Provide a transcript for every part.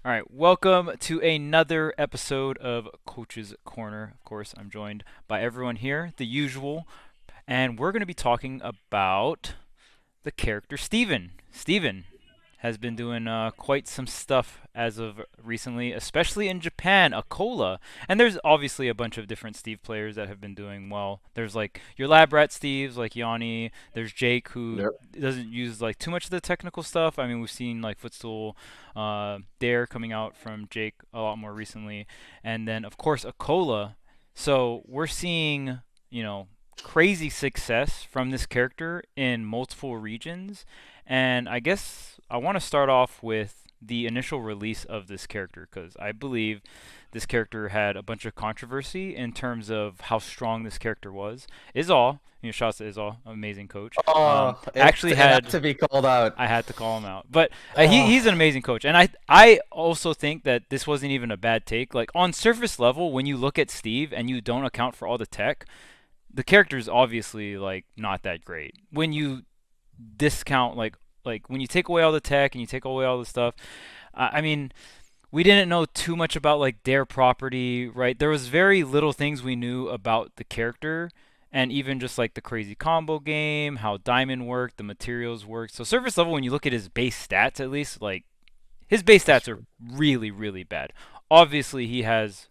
All right, welcome to another episode of Coach's Corner. Of course, I'm joined by everyone here, the usual, and we're going to be talking about the character Steven. Steven has been doing quite some stuff as of recently, especially in Japan, a cola. And there's obviously a bunch of different Steve players that have been doing well. There's like your lab rat Steves, like Yanni. There's Jake, who Yep. doesn't use like too much of the technical stuff. I mean, we've seen like Footstool, Dare coming out from Jake a lot more recently, and then of course a cola. So we're seeing, you know, crazy success from this character in multiple regions. And I guess I want to start off with the initial release of this character because I believe this character had a bunch of controversy in terms of how strong this character was. Izal, shouts to Izal, amazing coach. Oh, Actually it had had to be called out. I had to call him out, but he's an Oh, amazing coach, and I also think that this wasn't even a bad take. Like on surface level, when you look at Steve and you don't account for all the tech, the character's obviously like not that great. When you discount like when you take away all the tech and you take away all the stuff, I mean, we didn't know too much about like their property, right? There was very little things we knew about the character and even just like the crazy combo game, how diamond worked, the materials worked. So surface level when you look at his base stats at least, like his base that's stats are true. really really bad. Obviously he has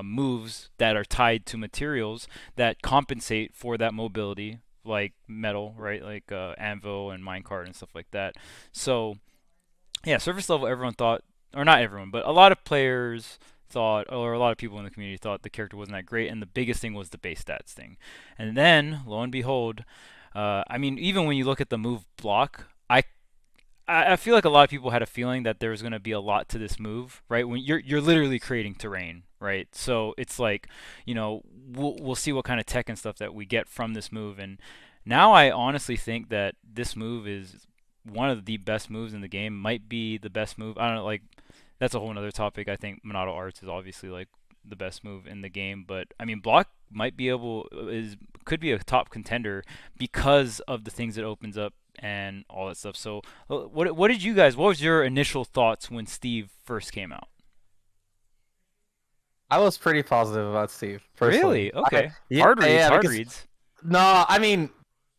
moves that are tied to materials that compensate for that mobility, like metal, right? Like anvil and minecart and stuff like that. So yeah, surface level, everyone thought, or not everyone, but a lot of players thought, or a lot of people in the community thought the character wasn't that great, and the biggest thing was the base stats thing. And then, lo and behold, I mean, even when you look at the move block, I feel like a lot of people had a feeling that there was going to be a lot to this move, right? When you're literally creating terrain, right? So it's like, we'll see what kind of tech and stuff that we get from this move, and now I honestly think that this move is one of the best moves in the game. Might be the best move. I don't know, like that's a whole other topic. I think Monado Arts is obviously like the best move in the game, but I mean block might be able is could be a top contender because of the things it opens up and all that stuff. So what did you guys? What was your initial thoughts when Steve first came out? I was pretty positive about Steve personally. Really? Okay. Yeah, Hard reads. yeah, Hard because reads. no, I mean,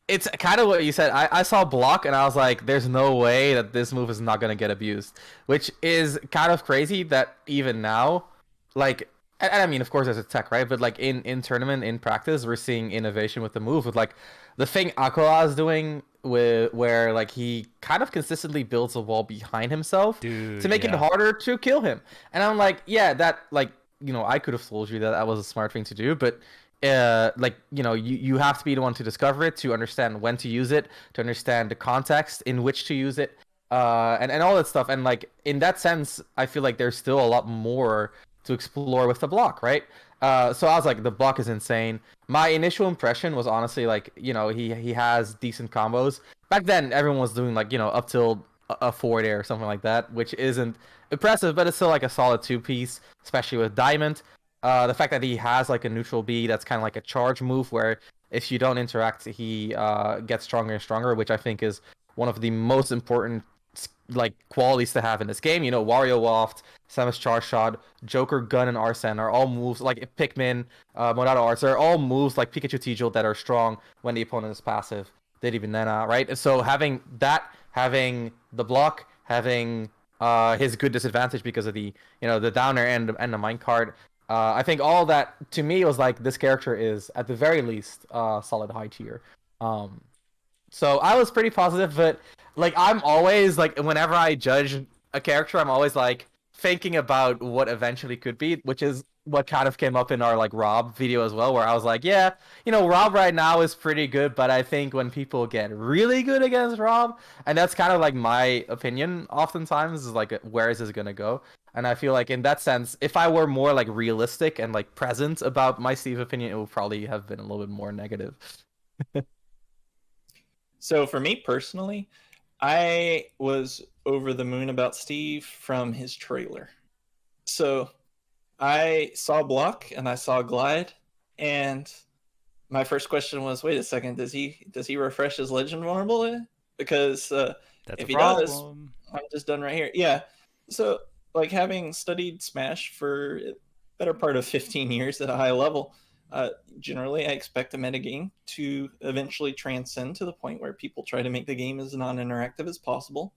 it's kind of what you said. I saw block and I was like, there's no way that this move is not gonna get abused, which is kind of crazy that even now, like, and I mean, of course, there's a tech, right? But like in tournament, in practice, we're seeing innovation with the move, with like the thing Aquila is doing with where like he kind of consistently builds a wall behind himself to Dude, make it yeah. harder to kill him. And I'm like, yeah, that like I could have told you that that was a smart thing to do, but like you have to be the one to discover it, to understand when to use it, to understand the context in which to use it, and all that stuff. And like in that sense, I feel like there's still a lot more to explore with the block, right? So I was like, the block is insane. My initial impression was honestly like, he has decent combos. Back then, everyone was doing like, up till a forward air or something like that, which isn't impressive, but it's still like a solid two piece, especially with Diamond. The fact that he has like a neutral B that's kind of like a charge move where if you don't interact, he gets stronger and stronger, which I think is one of the most important like qualities to have in this game. Wario Waft, Samus Charge Shot, Joker Gun, and Arsene are all moves like Pikmin, Monado Arts are all moves like Pikachu Tejol that are strong when the opponent is passive. Diddy Banana, right? And so having that, having the block, having his good disadvantage because of the downer and the minecart. I think all that to me was like this character is at the very least solid high tier. Um, so I was pretty positive, but like I'm always like whenever I judge a character, I'm always like thinking about what eventually could be, which is what kind of came up in our like R.O.B video as well, where I was like, yeah, R.O.B right now is pretty good, but I think when people get really good against R.O.B, and that's kind of like my opinion oftentimes, is like where is this gonna go? And I feel like in that sense, if I were more like realistic and like present about my Steve opinion, it would probably have been a little bit more negative. So for me personally, I was over the moon about Steve from his trailer. So I saw Block and I saw Glide, and my first question was, wait a second, does he refresh his Legend Marble? Because That's a if he does, problem. I'm just done right here. Yeah. So like having studied Smash for a better part of 15 years at a high level, uh, generally I expect a metagame to eventually transcend to the point where people try to make the game as non-interactive as possible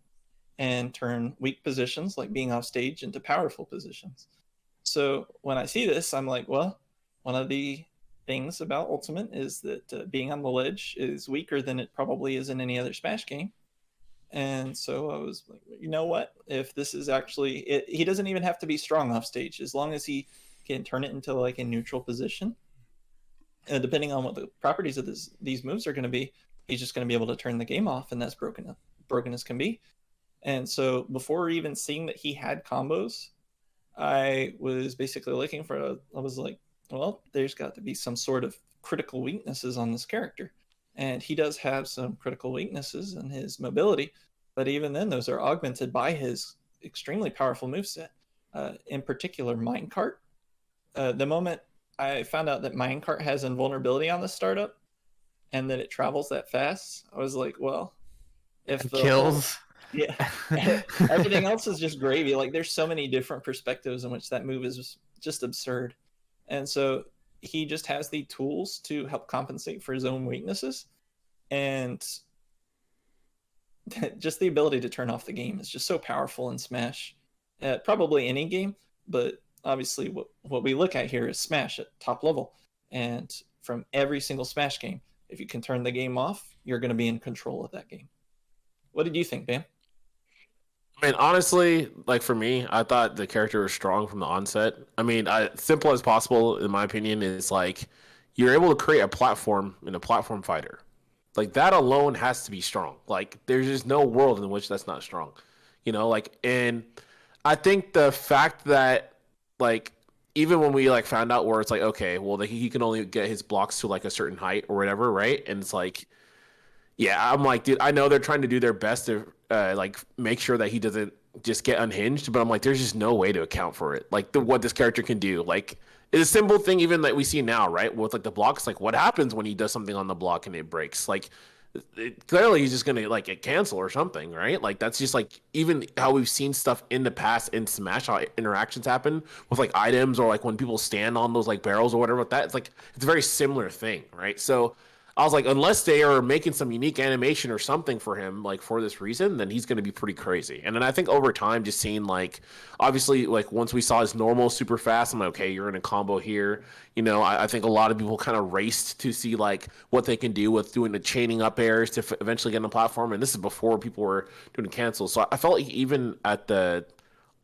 and turn weak positions like being off stage into powerful positions. So when I see this, I'm like, well, one of the things about Ultimate is that being on the ledge is weaker than it probably is in any other Smash game. And so I was like, you know what? If this is actually, he doesn't even have to be strong off stage as long as he can turn it into like a neutral position. Depending on what the properties of these moves are going to be, he's just going to be able to turn the game off, and that's broken as can be. And so before even seeing that he had combos, I was basically looking for. I was like, well, there's got to be some sort of critical weaknesses on this character, and he does have some critical weaknesses in his mobility, but even then, those are augmented by his extremely powerful moveset. In particular, minecart. The moment I found out that minecart has invulnerability on the startup and that it travels that fast, I was like, well, if And the whole kills. yeah. Everything else is just gravy. Like there's so many different perspectives in which that move is just absurd. And so he just has the tools to help compensate for his own weaknesses. And just the ability to turn off the game is just so powerful in Smash. Probably any game, but obviously what we look at here is Smash at top level. And from every single Smash game, if you can turn the game off, you're going to be in control of that game. What did you think, Bam? I mean, honestly, like for me, I thought the character was strong from the onset. I mean, simple as possible, in my opinion, is like you're able to create a platform in a platform fighter. Like that alone has to be strong. Like there's just no world in which that's not strong. Like, and I think the fact that like even when we like found out where it's like okay, well he can only get his blocks to like a certain height or whatever, right? And it's like yeah, I'm like, dude, I know they're trying to do their best to like make sure that he doesn't just get unhinged, but I'm like, there's just no way to account for it. Like what this character can do, like it's a simple thing even that we see now, right? With like the blocks, like what happens when he does something on the block and it breaks? Like clearly he's just gonna like get canceled or something, right? Like that's just like even how we've seen stuff in the past in Smash, how interactions happen with like items or like when people stand on those like barrels or whatever. With that, it's like it's a very similar thing, right? So I was like, unless they are making some unique animation or something for him, like for this reason, then he's going to be pretty crazy. And then I think over time, just seeing like, obviously, like once we saw his normal super fast, I'm like, okay, you're in a combo here. I think a lot of people kind of raced to see like what they can do with doing the chaining up airs to eventually get on the platform. And this is before people were doing cancels. So I felt like even at the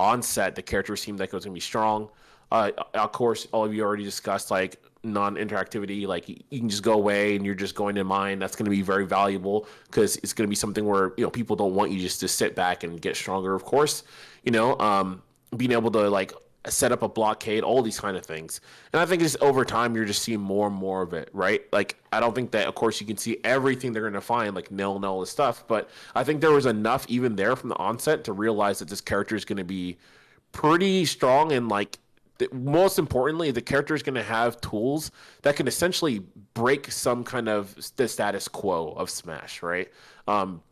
onset, the character seemed like it was going to be strong. Of course, all of you already discussed like non-interactivity, like you can just go away and you're just going to mine. That's going to be very valuable because it's going to be something where people don't want you just to sit back and get stronger. Of course, being able to like set up a blockade, all these kind of things. And I think just over time you're just seeing more and more of it, right? Like I don't think that of course you can see everything they're going to find like nil all this stuff, but I think there was enough even there from the onset to realize that this character is going to be pretty strong and like most importantly, the character is going to have tools that can essentially break some kind of the status quo of Smash, right?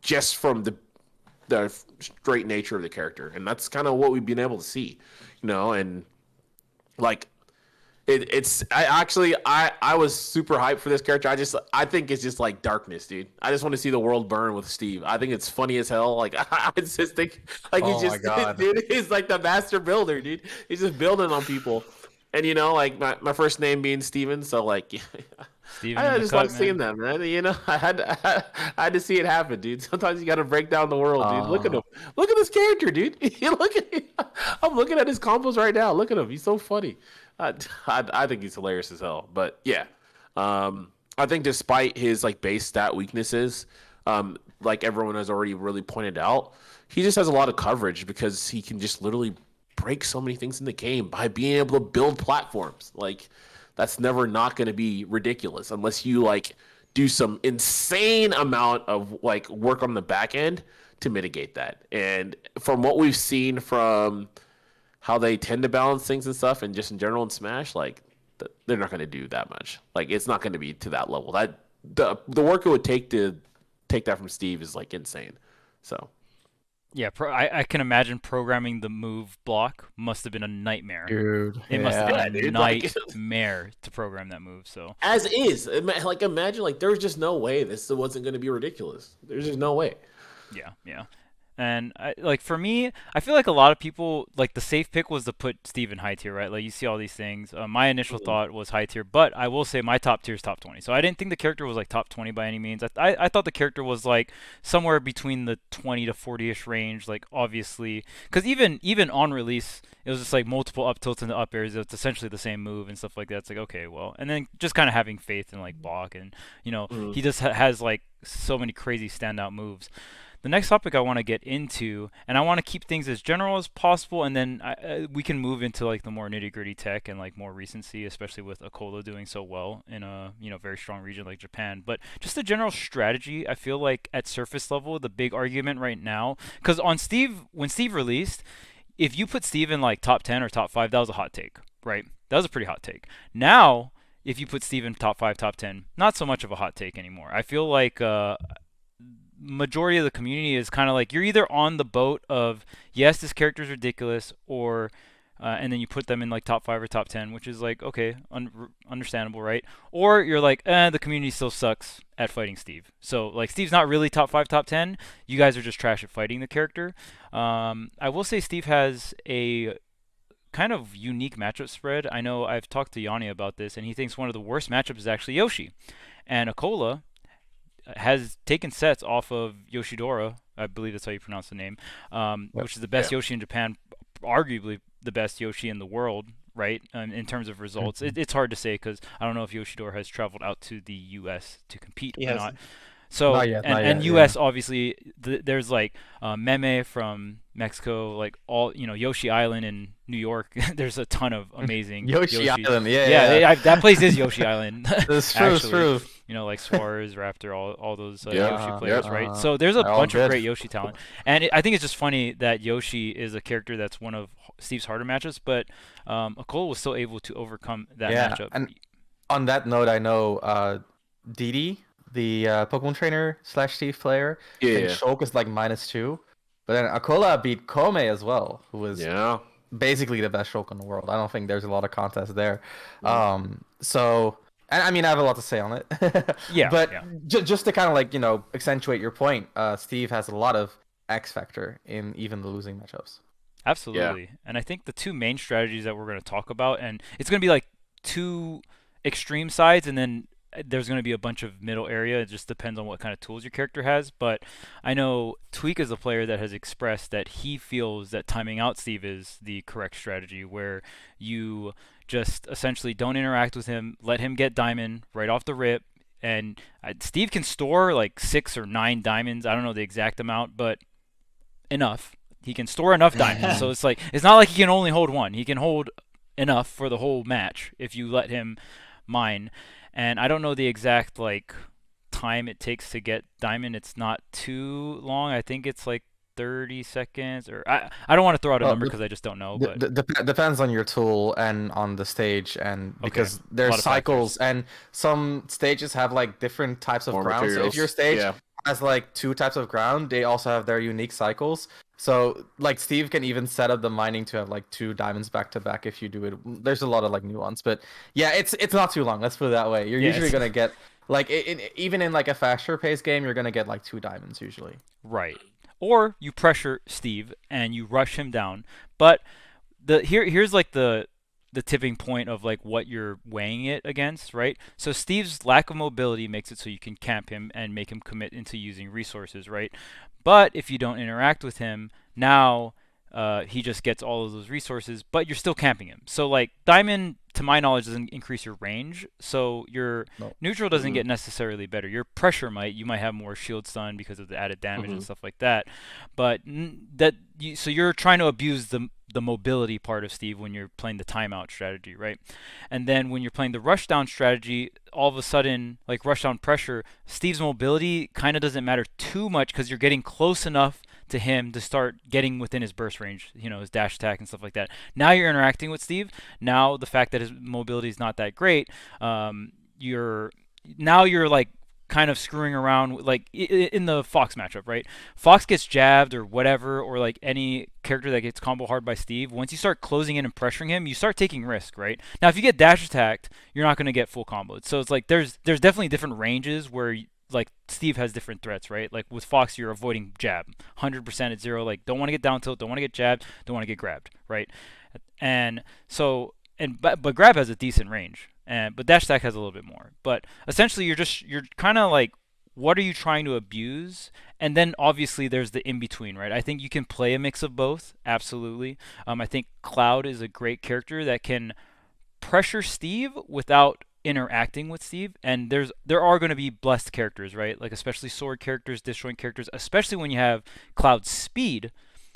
Just from the straight nature of the character, and that's kind of what we've been able to see, and like it's I was super hyped for this character. I think it's just like darkness, dude. I just want to see the world burn with Steve. I think it's funny as hell. Like I just think like he's Oh my just god. dude, he's like the master builder, dude. He's just building on people. And like my first name being Steven, so like Steven in I the just like cut, seeing man. that, man. I had to see it happen, dude. Sometimes you got to break down the world, dude. Look at Uh, him. Look at this character, dude. You look at. I'm looking at his combos right now. Look at him. He's so funny. I think he's hilarious as hell. But yeah, I think despite his like base stat weaknesses, like everyone has already really pointed out, he just has a lot of coverage because he can just literally break so many things in the game by being able to build platforms. Like that's never not going to be ridiculous unless you like do some insane amount of like work on the back end to mitigate that. And from what we've seen from how they tend to balance things and stuff, and just in general in Smash, like they're not going to do that much. Like it's not going to be to that level. That the work it would take to take that from Steve is like insane. So Yeah, I can imagine programming the move block must have been a nightmare. Dude, It must have been yeah. a Yeah, dude. Like nightmare to program that move. So as is. Like imagine like there's just no way this wasn't going to be ridiculous. There's just no way. yeah, yeah. And like for me, I feel like a lot of people like the safe pick was to put Steve in high tier, right? Like you see all these things. My initial Mhm. thought was high tier, but I will say my top tier is top 20. So I didn't think the character was like top 20 by any means. I thought the character was like somewhere between the 20 to 40ish range. Like obviously, because even on release, it was just like multiple up tilts and up airs. It's essentially the same move and stuff like that. It's like okay, well, and then just kind of having faith in like block and Mhm. he just has like so many crazy standout moves. The next topic I want to get into, and I want to keep things as general as possible, and then we can move into like the more nitty gritty tech and like more recency, especially with Akola doing so well in a very strong region like Japan. But just a general strategy, I feel like at surface level, the big argument right now, because on Steve, when Steve released, if you put Steve in like top 10 or top 5, that was a hot take, right? That was a pretty hot take. Now, if you put Steve in top 5, top 10, not so much of a hot take anymore. I feel like majority of the community is kind of like you're either on the boat of yes, this character is ridiculous, or and then you put them in like top 5 or top 10, which is like okay, understandable, right? Or you're like, the community still sucks at fighting Steve. So like Steve's not really top 5, top 10. You guys are just trash at fighting the character. I will say Steve has a kind of unique matchup spread. I know I've talked to Yanni about this, and he thinks one of the worst matchups is actually Yoshi. And Akola has taken sets off of Yoshidora, I believe that's how you pronounce the name, Yep. which is the Yeah. best Yoshi in Japan, arguably the best Yoshi in the world, right? In terms of results, Mhm. it's hard to say because I don't know if Yoshidora has traveled out to the U.S. to compete He or not. hasn't. So Not yet, and not and yet. Yeah. U.S. obviously there's like Meme from Mexico, like all Yoshi Island in New York. There's a ton of amazing Yoshi Yoshi. Island. Yeah, Yeah, yeah. that place is Yoshi Island It's true. It's actually. true. Like Suarez, Raptor, all those Yep. Yoshi Uh-huh. players, Yep. right? So there's a They're all bunch of good. great Yoshi talent, and I think it's just funny that Yoshi is a character that's one of Steve's harder matches, but Akol was still able to overcome that Yeah. matchup. And on that note, I know Didi, the Pokemon trainer slash Steve player, I Yeah. think Yeah. Shulk is like -2. But then Akola beat Kome as well, who was Yeah. basically the best Shulk in the world. I don't think there's a lot of contest there. Mhm. So, and I mean, I have a lot to say on it. Yeah, But yeah. just to kind of like, accentuate your point, Steve has a lot of X factor in even the losing matchups. Yeah. Absolutely. And I think the two main strategies that we're going to talk about, and it's going to be like two extreme sides, and then there's going to be a bunch of middle area. It just depends on what kind of tools your character has. But I know Tweak is a player that has expressed that he feels that timing out Steve is the correct strategy, where you just essentially don't interact with him, let him get diamond right off the rip. And Steve can store like 6 or 9 diamonds. I don't know the exact amount, but enough. He can store enough diamonds. So it's like it's not like he can only hold one. He can hold enough for the whole match if you let him mine. And I don't know the exact like time it takes to get diamond. It's not too long. I think it's like 30 seconds or I don't want to throw out a Well, number because I just don't know, but depends on your tool and on the stage, and okay. because A there's lot of factors. cycles, and some stages have like different types of More ground. So if your materials. stage Yeah. has like 2 types of ground, they also have their unique cycles. So like Steve can even set up the mining to have like 2 diamonds back to back if you do it. There's a lot of like nuance, but yeah, it's not too long. Let's put it that way. You're usually Yes. gonna get like even in like a faster paced game, you're gonna get like 2 diamonds usually. Right. Or you pressure Steve and you rush him down. But here's like the tipping point of like what you're weighing it against, right? So Steve's lack of mobility makes it so you can camp him and make him commit into using resources, right? But if you don't interact with him, now he just gets all of those resources, but you're still camping him. So like diamond, to my knowledge, doesn't increase your range, so your No. neutral doesn't Mhm. get necessarily better. Your pressure might, you might have more shield stun because of the added damage and Mhm. stuff like that. But so you're trying to abuse the mobility part of Steve when you're playing the timeout strategy, right? And then when you're playing the rushdown strategy, all of a sudden, like rushdown pressure, Steve's mobility kind of doesn't matter too much because you're getting close enough to him to start getting within his burst range, his dash attack and stuff like that. Now you're interacting with Steve. Now the fact that his mobility is not that great, you're like kind of screwing around, like in the Fox matchup, right? Fox gets jabbed or whatever, or like any character that gets combo hard by Steve. Once you start closing in and pressuring him, you start taking risk, right? Now, if you get dash attacked, you're not going to get full comboed. So it's like there's definitely different ranges where like Steve has different threats, right? Like with Fox, you're avoiding jab, 100% at zero. Like don't want to get down tilt, don't want to get jabbed, don't want to get grabbed, right? And so but grab has a decent range, and but dash attack has a little bit more. But essentially, you're kind of like, what are you trying to abuse? And then obviously there's the in between, right? I think you can play a mix of both, absolutely. I think Cloud is a great character that can pressure Steve without interacting with Steve. And there are going to be blessed characters, right? Like especially sword characters, disjoint characters, especially when you have Cloud's speed.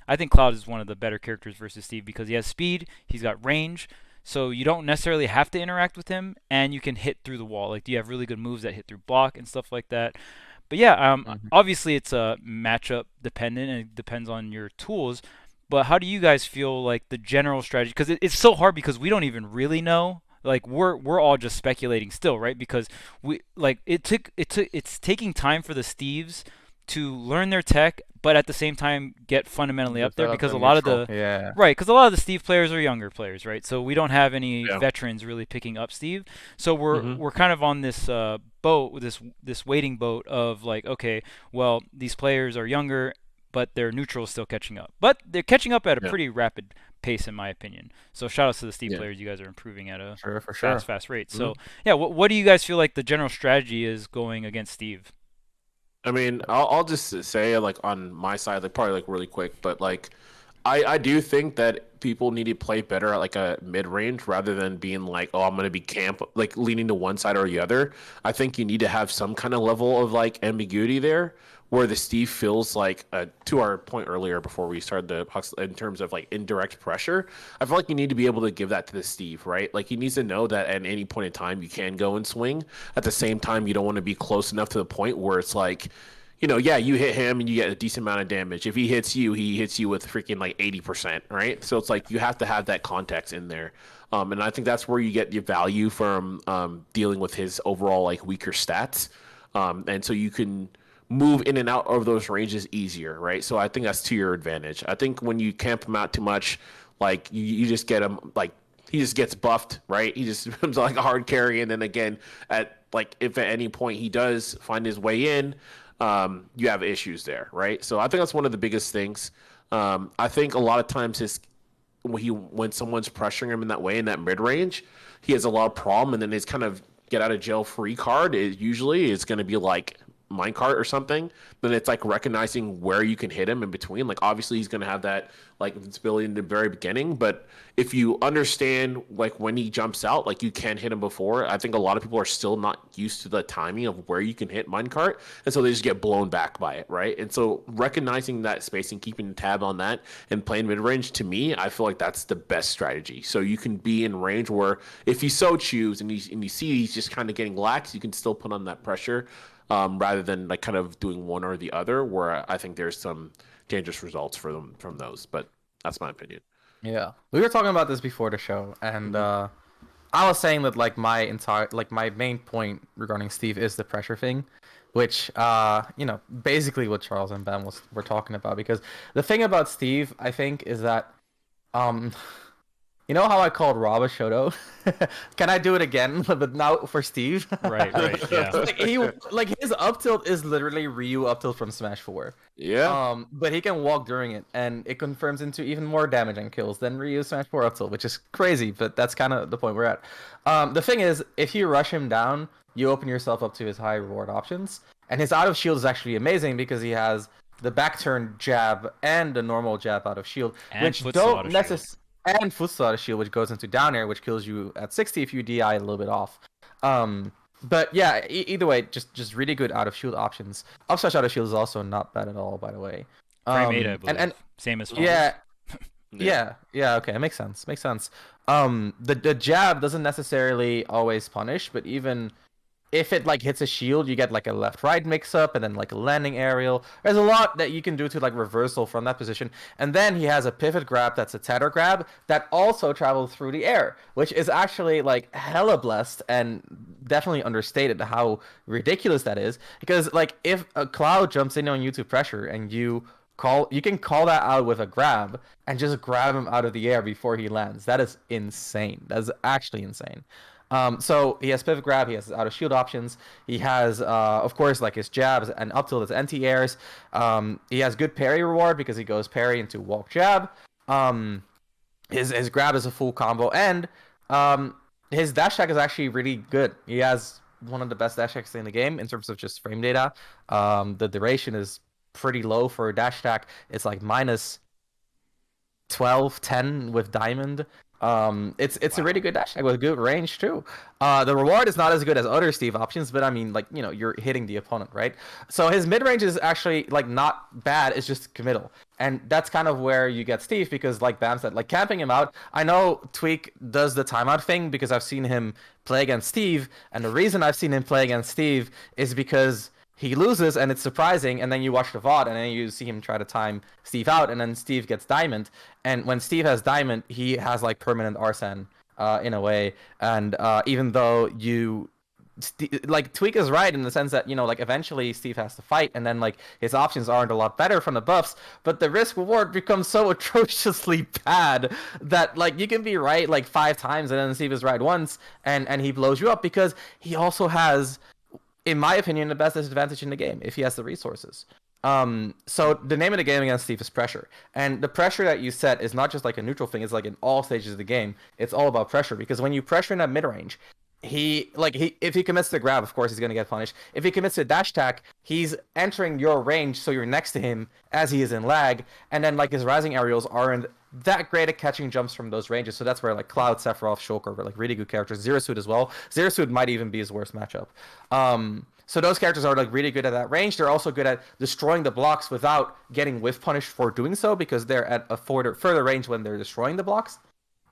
I think Cloud is one of the better characters versus Steve because he has speed, he's got range, so you don't necessarily have to interact with him, and you can hit through the wall. Like, do you have really good moves that hit through block and stuff like that? But yeah, obviously it's matchup dependent and it depends on your tools. But how do you guys feel like the general strategy? Because it's so hard because we don't even really know. Like we're all just speculating still, right? Because we like it's taking time for the Steves to learn their tech, but at the same time get fundamentally up there Develop because a a lot of neutral. the Yeah. right because a lot of the Steve players are younger players, right? So we don't have any Yeah. veterans really picking up Steve. So we're Mhm. we're kind of on this boat, this waiting boat of like, okay, well these players are younger, but their neutral is still catching up. But they're catching up at a Yeah. pretty rapid pace, in my opinion. So shout outs to the Steve Yeah. players. You guys are improving at a Sure, for sure. fast rate. So yeah, what do you guys feel like the general strategy is going against Steve? I mean, I'll just say like on my side, like probably like really quick, but like I do think that people need to play better at like a mid range rather than being like, oh, I'm gonna be camp like leaning to one side or the other. I think you need to have some kind of level of like ambiguity there where the Steve feels like to our point earlier before we started the in terms of like indirect pressure. I feel like you need to be able to give that to the Steve, right? Like he needs to know that at any point in time you can go and swing. At the same time, you don't want to be close enough to the point where it's like, yeah, you hit him and you get a decent amount of damage. If he hits you, he hits you with freaking like 80%, right? So it's like you have to have that context in there. And I think that's where you get your value from dealing with his overall like weaker stats. And so you can move in and out of those ranges easier, right? So I think that's to your advantage. I think when you camp him out too much, like you just get him like he just gets buffed, right? He just becomes like a hard carry, and then again, at like if at any point he does find his way in, you have issues there, right? So I think that's one of the biggest things. I think a lot of times when someone's pressuring him in that way in that mid range, he has a lot of problem, and then his kind of get out of jail free card is usually it's going to be like minecart or something. Then it's like recognizing where you can hit him in between. Like obviously he's going to have that like invincibility in the very beginning, but if you understand like when he jumps out, like you can hit him before. I think a lot of people are still not used to the timing of where you can hit minecart, and so they just get blown back by it, right? And so recognizing that space and keeping a tab on that and playing mid range, to me, I feel like that's the best strategy. So you can be in range where if you so choose and you see he's just kind of getting lax, you can still put on that pressure. Rather than like kind of doing one or the other, where I think there's some dangerous results for them from those. But that's my opinion. Yeah, we were talking about this before the show, and I was saying that like my main point regarding Steve is the pressure thing, which basically what Charles and Ben were talking about. Because the thing about Steve, I think, is that um you know how I called Rob a Shoto? Can I do it again, but now for Steve? Right, yeah. Like his up tilt is literally Ryu up tilt from Smash 4. Yeah. But he can walk during it, and it confirms into even more damage and kills than Ryu Smash 4 up tilt, which is crazy, but that's kind of the point we're at. The thing is, if you rush him down, you open yourself up to his high reward options, and his out of shield is actually amazing because he has the back turn jab and the normal jab out of shield, And which foot don't slot of necessarily and foot slot of shield, which goes into down air, which kills you at 60 if you DI a little bit off. But yeah, either way, just really good out of shield options. Upside out of shield is also not bad at all, by the way. Frame 8, I believe. And Same as Fox. yeah, okay, it makes sense. The jab doesn't necessarily always punish, but even if it like hits a shield, you get like a left-right mix-up and then like a landing aerial. There's a lot that you can do to like reversal from that position. And then he has a pivot grab that's a tether grab that also travels through the air, which is actually like hella blessed and definitely understated how ridiculous that is. Because like if a cloud jumps in on you to pressure and you can call that out with a grab and just grab him out of the air before he lands. That is insane. That is actually insane. So he has pivot grab, he has out of shield options, he has, of course, like his jabs and up tilt his anti-airs. He has good parry reward because he goes parry into walk jab. His grab is a full combo, and his dash attack is actually really good. He has one of the best dash attacks in the game in terms of just frame data. The duration is pretty low for a dash attack. It's like minus 12, 10 with diamond. It's a really good dash attack with good range too. The reward is not as good as other Steve options, but I mean, like, you know, you're hitting the opponent, right? So his mid range is actually like not bad. It's just committal, and that's kind of where you get Steve because, like Bam said, like camping him out. I know Tweak does the timeout thing because I've seen him play against Steve, and the reason I've seen him play against Steve is because he loses and it's surprising, and then you watch the VOD and then you see him try to time Steve out, and then Steve gets diamond, and when Steve has diamond, he has like permanent Arsen in a way, and even though like Tweak is right in the sense that, you know, like eventually Steve has to fight, and then like his options aren't a lot better from the buffs, but the risk reward becomes so atrociously bad that like you can be right like 5 times and then Steve is right once and he blows you up because he also has, in my opinion, the best disadvantage in the game if he has the resources. So the name of the game against Steve is pressure, and the pressure that you set is not just like a neutral thing. It's like in all stages of the game, it's all about pressure because when you pressure in that mid range, if he commits to grab, of course he's gonna get punished. If he commits to dash attack, he's entering your range, so you're next to him as he is in lag, and then like his rising aerials aren't that great at catching jumps from those ranges. So that's where like Cloud, Sephiroth, Shulker were like really good characters. Zero Suit as well. Zero Suit might even be his worst matchup. So those characters are like really good at that range. They're also good at destroying the blocks without getting whiff punished for doing so because they're at a further range when they're destroying the blocks.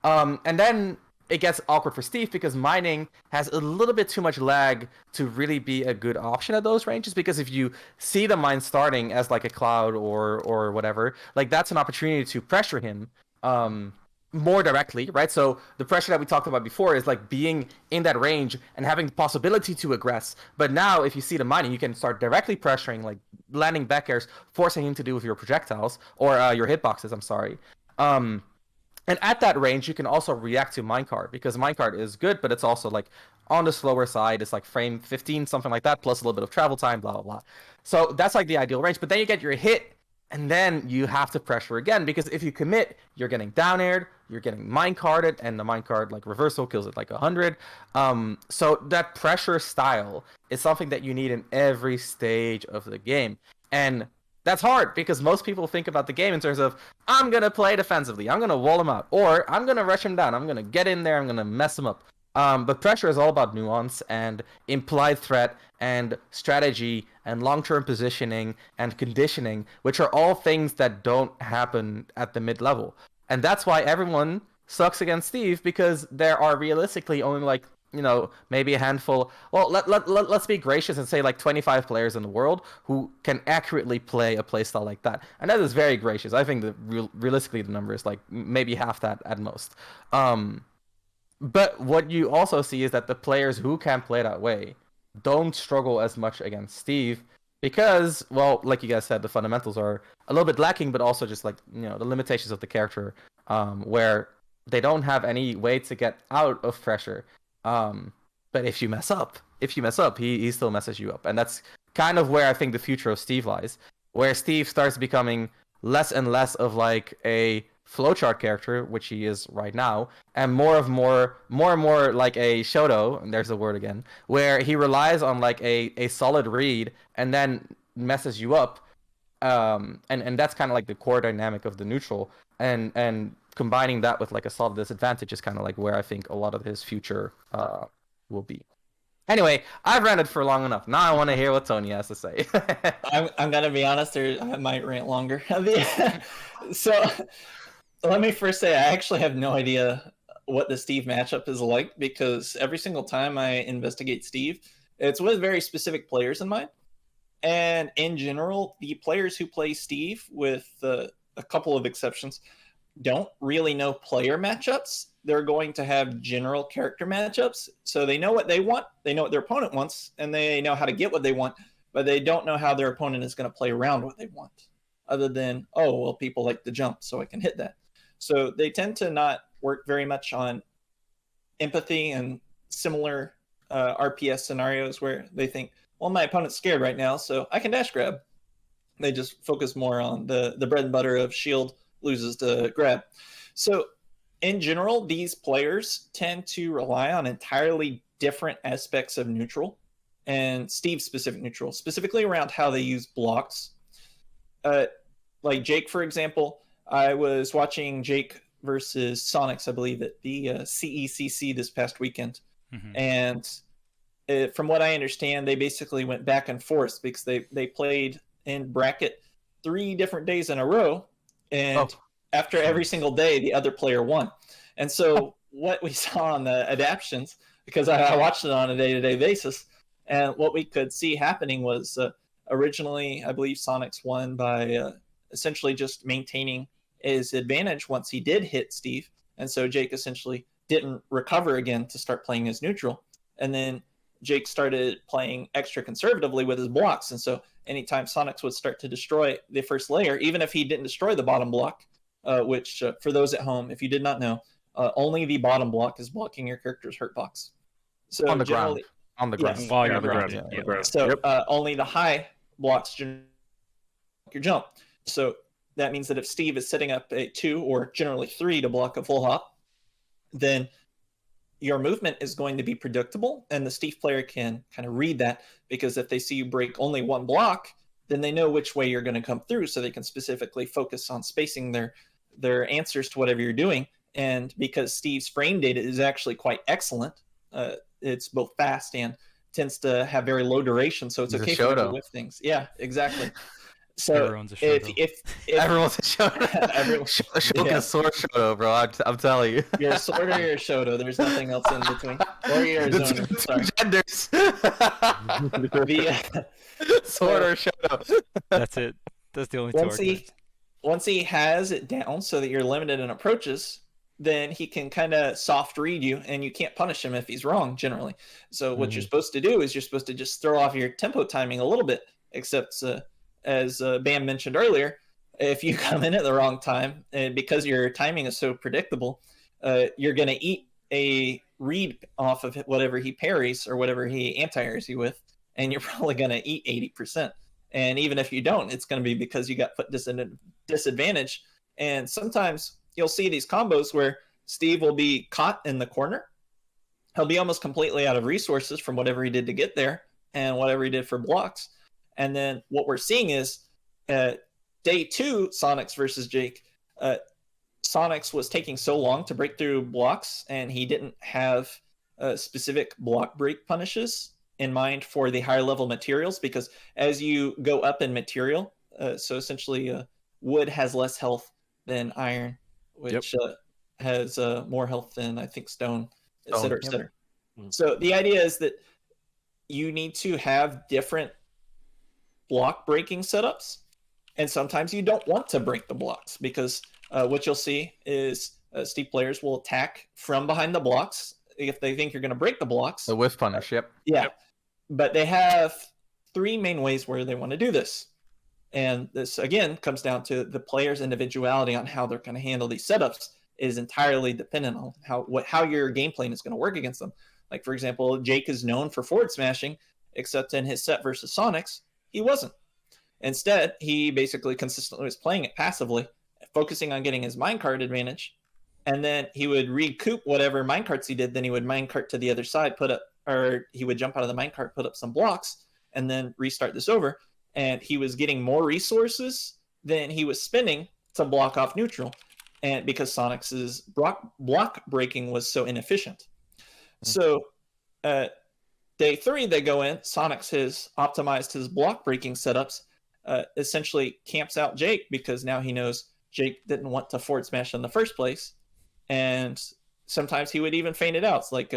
And then it gets awkward for Steve because mining has a little bit too much lag to really be a good option at those ranges, because if you see the mine starting as like a Cloud or whatever, like that's an opportunity to pressure him more directly, right? So the pressure that we talked about before is like being in that range and having the possibility to aggress. But now if you see the mining, you can start directly pressuring, like landing back airs, forcing him to deal with your projectiles or your hitboxes, I'm sorry. And at that range, you can also react to minecart because minecart is good, but it's also like on the slower side. It's like frame 15, something like that, plus a little bit of travel time, blah, blah, blah. So that's like the ideal range. But then you get your hit, and then you have to pressure again because if you commit, you're getting down aired, you're getting minecarted, and the minecart like reversal kills it like 100. So that pressure style is something that you need in every stage of the game. And that's hard because most people think about the game in terms of, I'm going to play defensively, I'm going to wall him out, or I'm going to rush him down, I'm going to get in there, I'm going to mess him up. But pressure is all about nuance and implied threat and strategy and long-term positioning and conditioning, which are all things that don't happen at the mid-level. And that's why everyone sucks against Steve, because there are realistically only like, you know, maybe a handful. Well, let's be gracious and say like 25 players in the world who can accurately play a playstyle like that. And that is very gracious. I think that realistically the number is like maybe half that at most. But what you also see is that the players who can play that way don't struggle as much against Steve because, well, like you guys said, the fundamentals are a little bit lacking, but also just like, you know, the limitations of the character, where they don't have any way to get out of pressure. But if you mess up, he still messes you up. And that's kind of where I think the future of Steve lies, where Steve starts becoming less and less of like a flowchart character, which he is right now, and more and more like a Shoto, and there's the word again, where he relies on like a solid read and then messes you up. And that's kind of like the core dynamic of the neutral, and combining that with like a solid disadvantage is kind of like where I think a lot of his future will be. Anyway, I've ranted for long enough. Now I want to hear what Tony has to say. I'm gonna be honest, I might rant longer. So let me first say I actually have no idea what the Steve matchup is like, because every single time I investigate Steve, It's with very specific players in mind. And in general, the players who play Steve, with a couple of exceptions, don't really know player matchups. They're going to have general character matchups. So they know what they want, they know what their opponent wants, and they know how to get what they want, but they don't know how their opponent is going to play around what they want. Other than, oh, well, people like to jump, so I can hit that. So they tend to not work very much on empathy and similar RPS scenarios where they think, well, my opponent's scared right now, so I can dash grab. They just focus more on the bread and butter of shield loses to grab. So in general, these players tend to rely on entirely different aspects of neutral, and Steve's specific neutral, specifically around how they use blocks. Like Jake, for example, I was watching Jake versus Sonics, I believe, at the CECC this past weekend. Mm-hmm. And from what I understand, they basically went back and forth because they played in bracket 3 different days in a row. And after every single day, the other player won. And so what we saw on the adaptions, because I watched it on a day-to-day basis, and what we could see happening was originally, I believe Sonics won by essentially just maintaining his advantage once he did hit Steve. And so Jake essentially didn't recover again to start playing as neutral. And then Jake started playing extra conservatively with his blocks. And so anytime Sonics would start to destroy the first layer, even if he didn't destroy the bottom block, which for those at home, if you did not know, only the bottom block is blocking your character's hurt box. So on the ground. On the ground. Yes. While Yeah, you're on the ground. grounded. On the Yeah. ground. So Yep. only the high blocks your jump. So that means that if Steve is setting up a 2 or generally 3 to block a full hop, then your movement is going to be predictable, and the Steve player can kind of read that, because if they see you break only one block, then they know which way you're going to come through, so they can specifically focus on spacing their answers to whatever you're doing. And because Steve's frame data is actually quite excellent, it's both fast and tends to have very low duration, so it's He's a okay for him to Shoto. whiff things. Yeah, exactly. So Everyone's a Shoto. if Everyone's a Shoto. Everyone- Shoto yeah. is sore Shoto, bro. I'm telling you. you're a sword or you're a Shoto, there's nothing else in between. Or you're a The zoner. two Sorry. genders. The, Sword or Shoto. That's it. That's the only two arguments. once he has it down so that you're limited in approaches, then he can kind of soft read you, and you can't punish him if he's wrong generally. So what you're supposed to do is you're supposed to just throw off your tempo timing a little bit, except as Bam mentioned earlier, if you come in at the wrong time, and because your timing is so predictable, you're going to eat a read off of whatever he parries or whatever he anti-airs you with, and you're probably going to eat 80%. And even if you don't, it's going to be because you got put disadvantage. And sometimes you'll see these combos where Steve will be caught in the corner. He'll be almost completely out of resources from whatever he did to get there and whatever he did for blocks. And then what we're seeing is day 2, Sonics versus Jake. Sonics was taking so long to break through blocks, and he didn't have specific block break punishes in mind for the higher level materials, because as you go up in material, so essentially wood has less health than iron, which has more health than, I think, stone, et cetera, et cetera. So the idea is that you need to have different block breaking setups, and sometimes you don't want to break the blocks, because what you'll see is Steve players will attack from behind the blocks if they think you're going to break the blocks. The whiff punish, yep. Yeah. But they have 3 main ways where they want to do this. And this, again, comes down to the player's individuality on how they're going to handle these setups is entirely dependent on how your game plan is going to work against them. Like, for example, Jake is known for forward smashing, except in his set versus Sonics, he wasn't. Instead, he basically consistently was playing it passively, focusing on getting his minecart advantage, and then he would recoup whatever minecarts he did, then he would minecart to the other side, or he would jump out of the minecart, put up some blocks, and then restart this over. And he was getting more resources than he was spending to block off neutral, and because Sonics's block breaking was so inefficient. So day 3, they go in, Sonics has optimized his block breaking setups, essentially camps out Jake, because now he knows Jake didn't want to forward smash in the first place, and sometimes he would even feint it out. It's like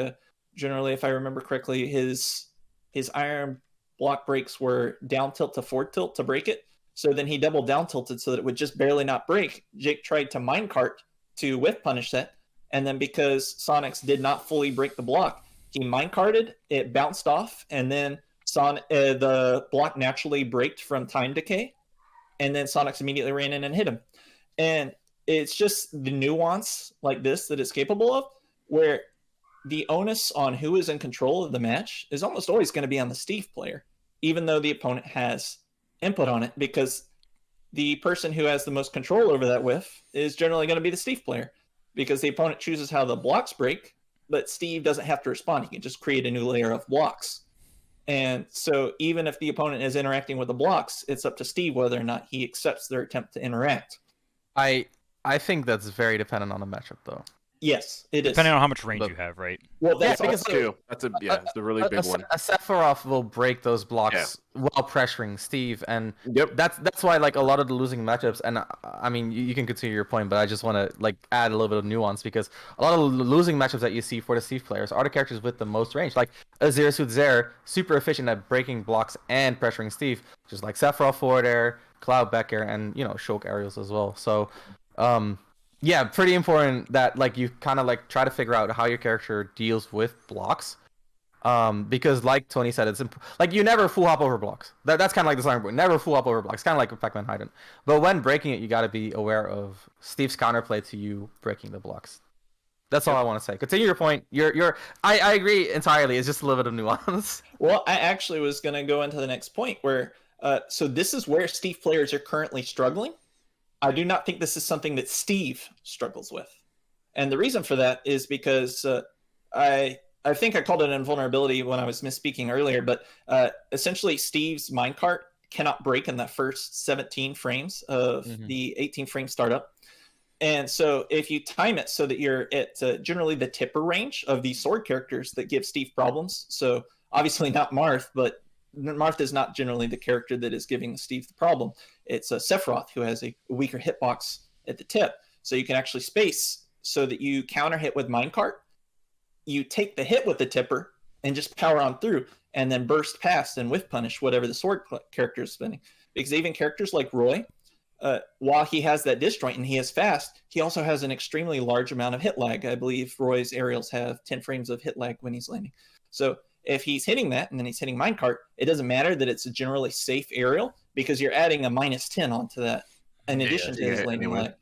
generally, if I remember correctly, his his iron block breaks were down tilt to forward tilt to break it. So then he double down tilted so that it would just barely not break. Jake tried to minecart to whiff punish that. And then because Sonics did not fully break the block, he minecarted, it bounced off, and then the block naturally braked from time decay. And then Sonics immediately ran in and hit him. And it's just the nuance like this that it's capable of, where the onus on who is in control of the match is almost always going to be on the Steve player, even though the opponent has input on it, because the person who has the most control over that whiff is generally going to be the Steve player, because the opponent chooses how the blocks break, but Steve doesn't have to respond. He can just create a new layer of blocks. And so even if the opponent is interacting with the blocks, it's up to Steve whether or not he accepts their attempt to interact. I think that's very dependent on the matchup, though. Yes, it is. Depending on how much range But- you have, right? Well, that's Yeah, because also, That's a really big one. A Sephiroth will break those blocks while pressuring Steve, and Yep. that's why like a lot of the losing matchups. And I mean, you can continue your point, but I just want to like add a little bit of nuance, because a lot of the losing matchups that you see for the Steve players are the characters with the most range. Like Azir Sudzer, super efficient at breaking blocks and pressuring Steve, just like Sephiroth forward air, Cloud back air, and Shulk aerials as well. So, yeah, pretty important that like you kind of like try to figure out how your character deals with blocks, because like Tony said, it's like you never full hop over blocks. That's kind of like the starting point. Never full hop over blocks. Kind of like Pac-Man Hidden. But when breaking it, you got to be aware of Steve's counterplay to you breaking the blocks. That's all I want to say. Continue your point. I agree entirely. It's just a little bit of nuance. well, I actually was going to go into the next point where, so this is where Steve players are currently struggling. I do not think this is something that Steve struggles with. And the reason for that is because I think I called it an invulnerability when I was misspeaking earlier, but essentially Steve's minecart cannot break in the first 17 frames of the 18 frame startup. And so if you time it so that you're at generally the tipper range of these sword characters that give Steve problems, so obviously not Marth, but Marth is not generally the character that is giving Steve the problem. It's Sephiroth, who has a weaker hitbox at the tip. So you can actually space so that you counter hit with minecart, you take the hit with the tipper and just power on through, and then burst past and whiff punish whatever the sword character is spinning. Because even characters like Roy, while he has that disjoint and he is fast, he also has an extremely large amount of hit lag. I believe Roy's aerials have 10 frames of hit lag when he's landing. So if he's hitting that and then he's hitting minecart, it doesn't matter that it's a generally safe aerial, because you're adding a -10 onto that in addition to his landing lag.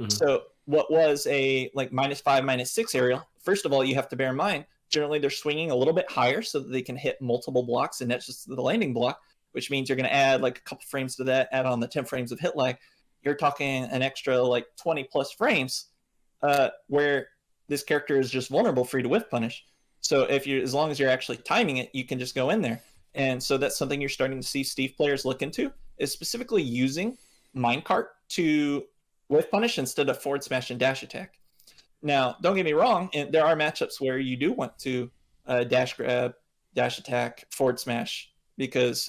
So what was a like -5, -6 aerial, first of all, you have to bear in mind, generally they're swinging a little bit higher so that they can hit multiple blocks, and that's just the landing block, which means you're going to add like a couple frames to that, add on the 10 frames of hit lag. You're talking an extra like 20 plus frames where this character is just vulnerable for you to whiff punish. So as long as you're actually timing it, you can just go in there. And so that's something you're starting to see Steve players look into, is specifically using minecart to whiff punish instead of forward smash and dash attack. Now, don't get me wrong, and there are matchups where you do want to dash grab, dash attack, forward smash, because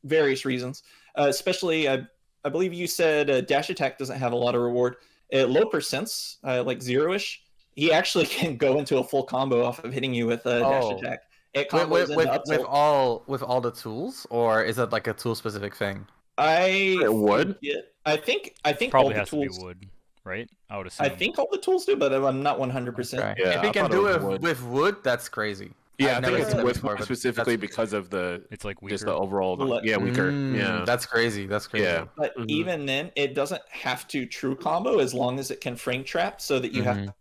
various reasons. Especially, I believe you said dash attack doesn't have a lot of reward. At low percents, like zero-ish, he actually can go into a full combo off of hitting you with a dash attack. It combos into up tilt. with all the tools, or is it like a tool specific thing? It would. I think Probably all has the to be tools. wood, right? I would assume. I think all the tools do, but I'm not 100%. Okay. Yeah, If he I can thought it do was it wood. with wood, that's crazy. Yeah, I've I never think it's seen that with before, but specifically that's- because of it's like just weaker. the overall weaker. Yeah, That's crazy. That's crazy. yeah. But even then, it doesn't have to true combo as long as it can frame trap so that you have to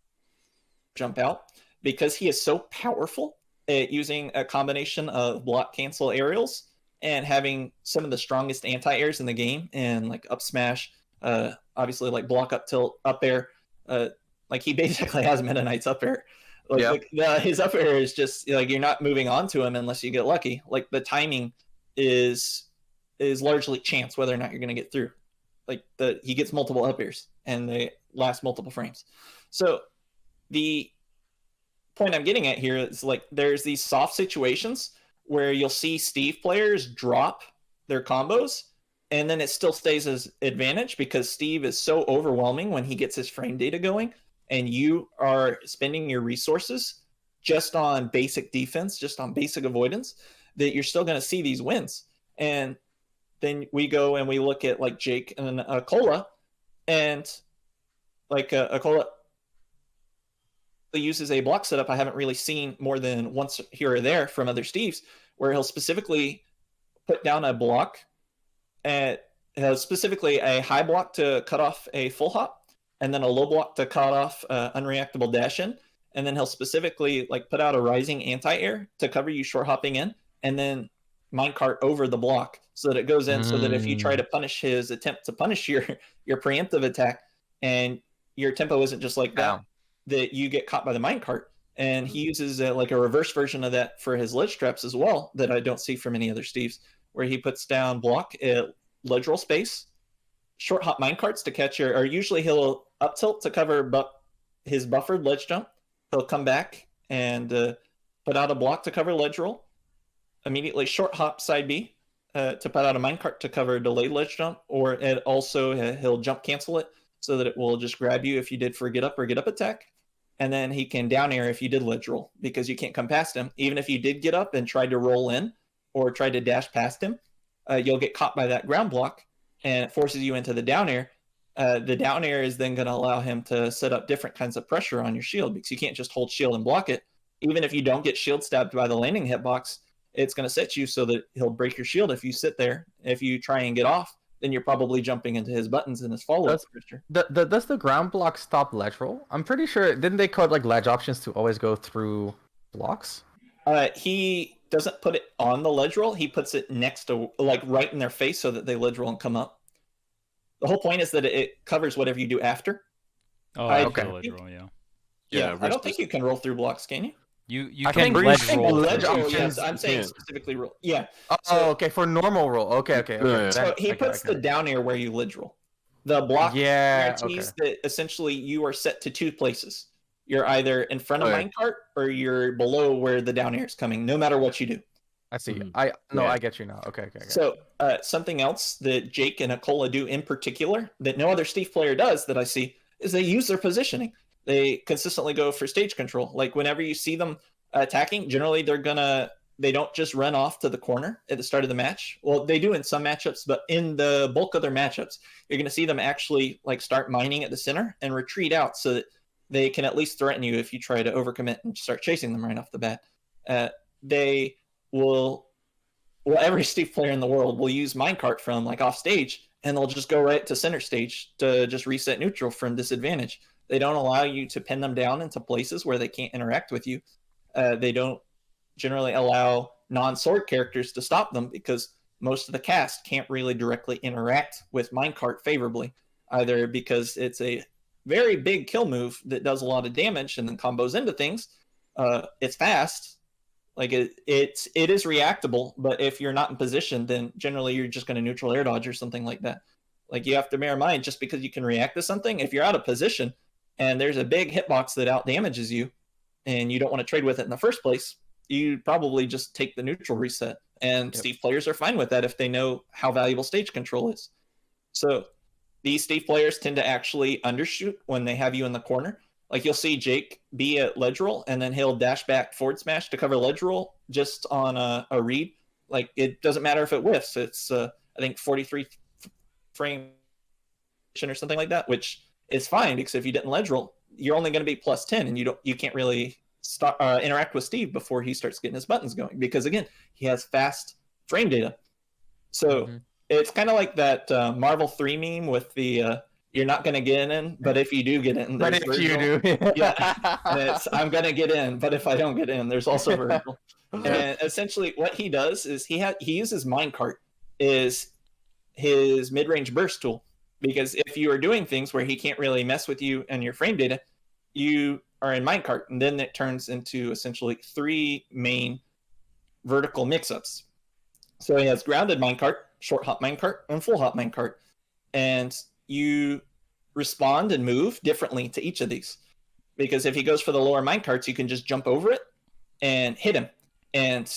jump out. Because he is so powerful at using a combination of block cancel aerials and having some of the strongest anti-airs in the game, and like up smash, obviously like block up tilt, up air. Like he basically has Meta Knight's up air. His up air is just like you're not moving on to him unless you get lucky. Like the timing is largely chance whether or not you're going to get through. Like he gets multiple up airs and they last multiple frames. So the point I'm getting at here is like there's these soft situations where you'll see Steve players drop their combos, and then it still stays as advantage because Steve is so overwhelming when he gets his frame data going, and you are spending your resources just on basic defense, just on basic avoidance, that you're still going to see these wins. And then we go and we look at like Jake and Cola, and like Cola uses a block setup I haven't really seen more than once here or there from other Steves, where he'll specifically put down a block, and specifically a high block to cut off a full hop, and then a low block to cut off unreactable dash in, and then he'll specifically like put out a rising anti-air to cover you short hopping in, and then minecart over the block so that it goes in, so that if you try to punish his attempt to punish your preemptive attack and your tempo isn't just like that, that you get caught by the minecart. And he uses like a reverse version of that for his ledge traps as well, that I don't see from any other Steves, where he puts down block at ledge roll space, short hop minecarts to catch or usually he'll up tilt to cover his buffered ledge jump. He'll come back and put out a block to cover ledge roll, immediately short hop side B to put out a minecart to cover delayed ledge jump, or it also he'll jump cancel it so that it will just grab you if you did for get up or get up attack. And then he can down air if you did ledge roll, because you can't come past him. Even if you did get up and tried to roll in or tried to dash past him, you'll get caught by that ground block and it forces you into the down air. The down air is then going to allow him to set up different kinds of pressure on your shield, because you can't just hold shield and block it. Even if you don't get shield stabbed by the landing hitbox, it's going to set you so that he'll break your shield if you sit there. If you try and get off, then you're probably jumping into his buttons and his follow-up pressure. Does the ground block stop ledge roll? I'm pretty sure, didn't they code like ledge options to always go through blocks? He doesn't put it on the ledge roll. He puts it next to, like, right in their face so that they ledge roll and come up. The whole point is that it covers whatever you do after. Oh, okay. Ledge roll, yeah. Yeah, I don't think you can roll through blocks, can you? You I can think ledge roll. ledge through. options- Yes, I'm saying Yeah. specifically roll. Yeah. Oh, okay, for normal roll. Okay. Yeah. So he puts the down air where you ledge roll. The block guarantees that essentially you are set to two places. You're either in front of minecart or you're below where the down air is coming, no matter what you do. I see. Mhm. I get you now. Okay. So something else that Jake and Akola do in particular that no other Steve player does that I see is they use their positioning. They consistently go for stage control. Like whenever you see them attacking, generally they don't just run off to the corner at the start of the match. Well, they do in some matchups, but in the bulk of their matchups, you're going to see them actually like start mining at the center and retreat out so that they can at least threaten you if you try to overcommit and start chasing them right off the bat. They will, every Steve player in the world will use minecart from like off stage, and they'll just go right to center stage to just reset neutral from disadvantage. They don't allow you to pin them down into places where they can't interact with you. They don't generally allow non-sword characters to stop them, because most of the cast can't really directly interact with minecart favorably, either because it's a very big kill move that does a lot of damage and then combos into things. It's fast, like it is reactable, but if you're not in position, then generally you're just going to neutral air dodge or something like that. Like you have to bear in mind, just because you can react to something, if you're out of position and there's a big hitbox that out damages you and you don't want to trade with it in the first place, you probably just take the neutral reset. And Steve players are fine with that if they know how valuable stage control is. So these Steve players tend to actually undershoot when they have you in the corner. Like you'll see Jake be at ledge roll and then he'll dash back forward smash to cover ledge roll just on a read. Like it doesn't matter if it whiffs. It's I think 43 frame or something like that, which is fine, because if you didn't ledge roll, you're only going to be plus 10 and you can't really interact with Steve before he starts getting his buttons going, because again, he has fast frame data. So it's kind of like that Marvel 3 meme with the you're not going to get in, but if you do get in, But there's if you Virgil. do, Yeah, and it's I'm going to get in, but if I don't get in, there's also Virgil. And essentially what he does is he uses minecart is his mid-range burst tool, because if you are doing things where he can't really mess with you and your frame data, you are in minecart, and then it turns into essentially 3 main vertical mix-ups. So he has grounded minecart, short hop minecart, and full hop minecart, and you respond and move differently to each of these, because if he goes for the lower minecarts, you can just jump over it and hit him. And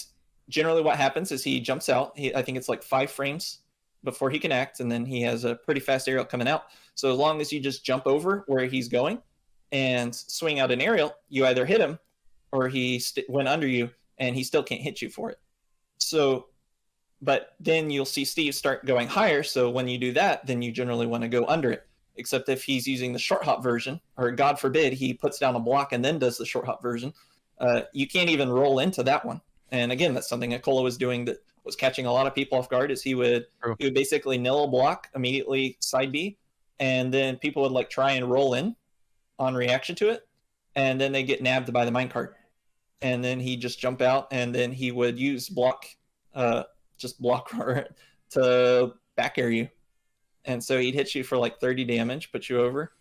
generally what happens is he jumps out. I think it's like 5 frames before he can act, and then he has a pretty fast aerial coming out. So as long as you just jump over where he's going and swing out an aerial, you either hit him or he went under you and he still can't hit you for it. So, but then you'll see Steve start going higher. So when you do that, then you generally want to go under it. Except if he's using the short hop version, or God forbid, he puts down a block and then does the short hop version, you can't even roll into that one. And again, that's something Akola was doing that was catching a lot of people off guard. Is True. he would basically nil a block immediately side B, and then people would like try and roll in on reaction to it, and then they get nabbed by the minecart, and then he just jump out, and then he would use block, just block to back air you, and so he'd hit you for like 30 damage, put you over,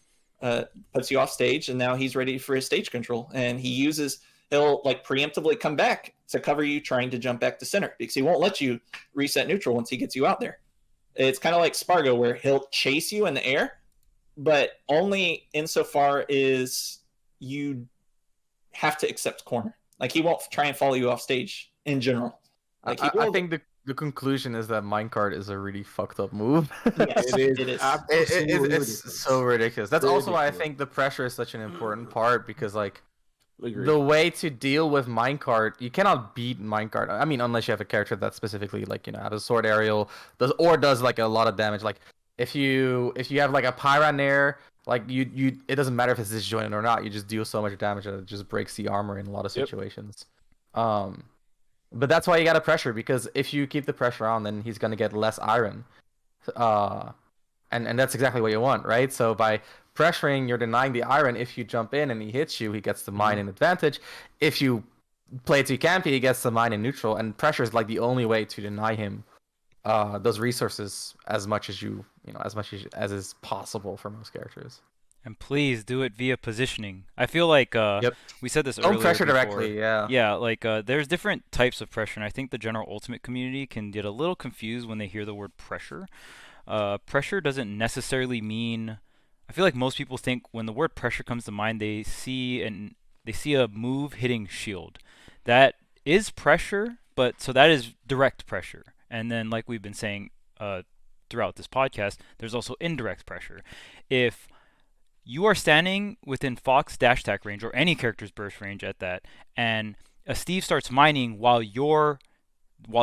puts you off stage, and now he's ready for his stage control, and he'll like preemptively come back to cover you trying to jump back to center because he won't let you reset neutral once he gets you out there. It's kind of like Spargo where he'll chase you in the air, but only insofar as you have to accept corner. Like he won't try and follow you off stage in general. Like I think the conclusion is that minecart is a really fucked up move. Yes, it is. It's so ridiculous. That's also why I think the pressure is such an important part because like the way to deal with minecart, you cannot beat minecart. I mean, unless you have a character that specifically like has a sword aerial does like a lot of damage. Like if you have like a Pyra, like you it doesn't matter if it's disjointed or not. You just deal so much damage that it just breaks the armor in a lot of situations. But that's why you gotta pressure because if you keep the pressure on, then he's gonna get less iron. And that's exactly what you want, right? So by pressuring, you're denying the iron. If you jump in and he hits you, he gets the mine in advantage. If you play too campy, he gets the mine in neutral. And pressure is like the only way to deny him those resources as much as as much as is possible for most characters. And please do it via positioning. I feel like we said this earlier. Don't pressure before. directly, yeah. Yeah, like there's different types of pressure, and I think the general ultimate community can get a little confused when they hear the word pressure. Pressure doesn't necessarily mean. I feel like most people think when the word pressure comes to mind, they see a move hitting shield. That is pressure, but so that is direct pressure. And then, like we've been saying throughout this podcast, there's also indirect pressure. If you are standing within Fox dash attack range or any character's burst range at that, and a Steve starts mining while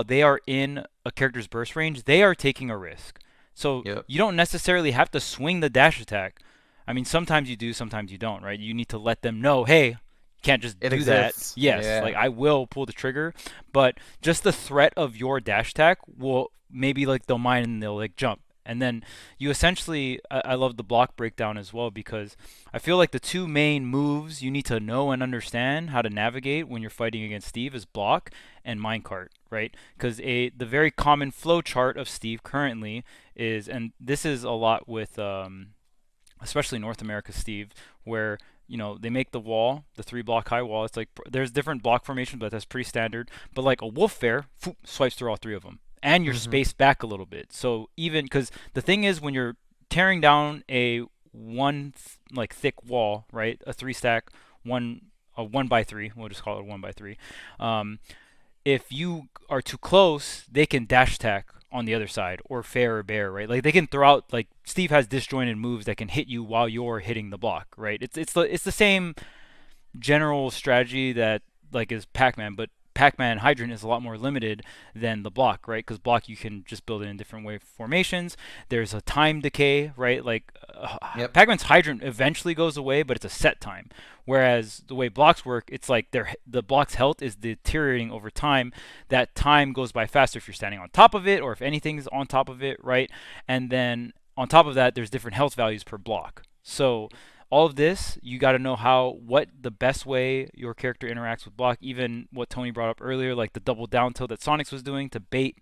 they are in a character's burst range, they are taking a risk. So you don't necessarily have to swing the dash attack. I mean, sometimes you do, sometimes you don't, right? You need to let them know, hey, you can't just do exists. that. Yes, like I will pull the trigger, but just the threat of your dash attack will maybe like they'll mine and they'll like jump. And then you essentially, I love the block breakdown as well because I feel like the two main moves you need to know and understand how to navigate when you're fighting against Steve is block and minecart, right? Because the very common flow chart of Steve currently is, and this is a lot with especially North America Steve, where they make the wall, the 3-block high wall. It's like there's different block formations, but that's pretty standard. But like a wolf fair, swipes through all 3 of them. And you're spaced back a little bit. So even because the thing is when you're tearing down a thick wall, right? A 3-stack, a 1x3. We'll just call it a 1x3. If you are too close, they can dash attack on the other side or fair or bear, right? Like they can throw out like Steve has disjointed moves that can hit you while you're hitting the block, right? It's the same general strategy that like is Pac-Man, but Pac-Man Hydrant is a lot more limited than the block, right? Because block you can just build it in different wave formations. There's a time decay, right? Like Pac-Man's Hydrant eventually goes away, but it's a set time. Whereas the way blocks work, it's like the block's health is deteriorating over time. That time goes by faster if you're standing on top of it or if anything's on top of it, right? And then on top of that, there's different health values per block. So all of this, you got to know what the best way your character interacts with block. Even what Tony brought up earlier, like the double down tilt that Sonics was doing to bait,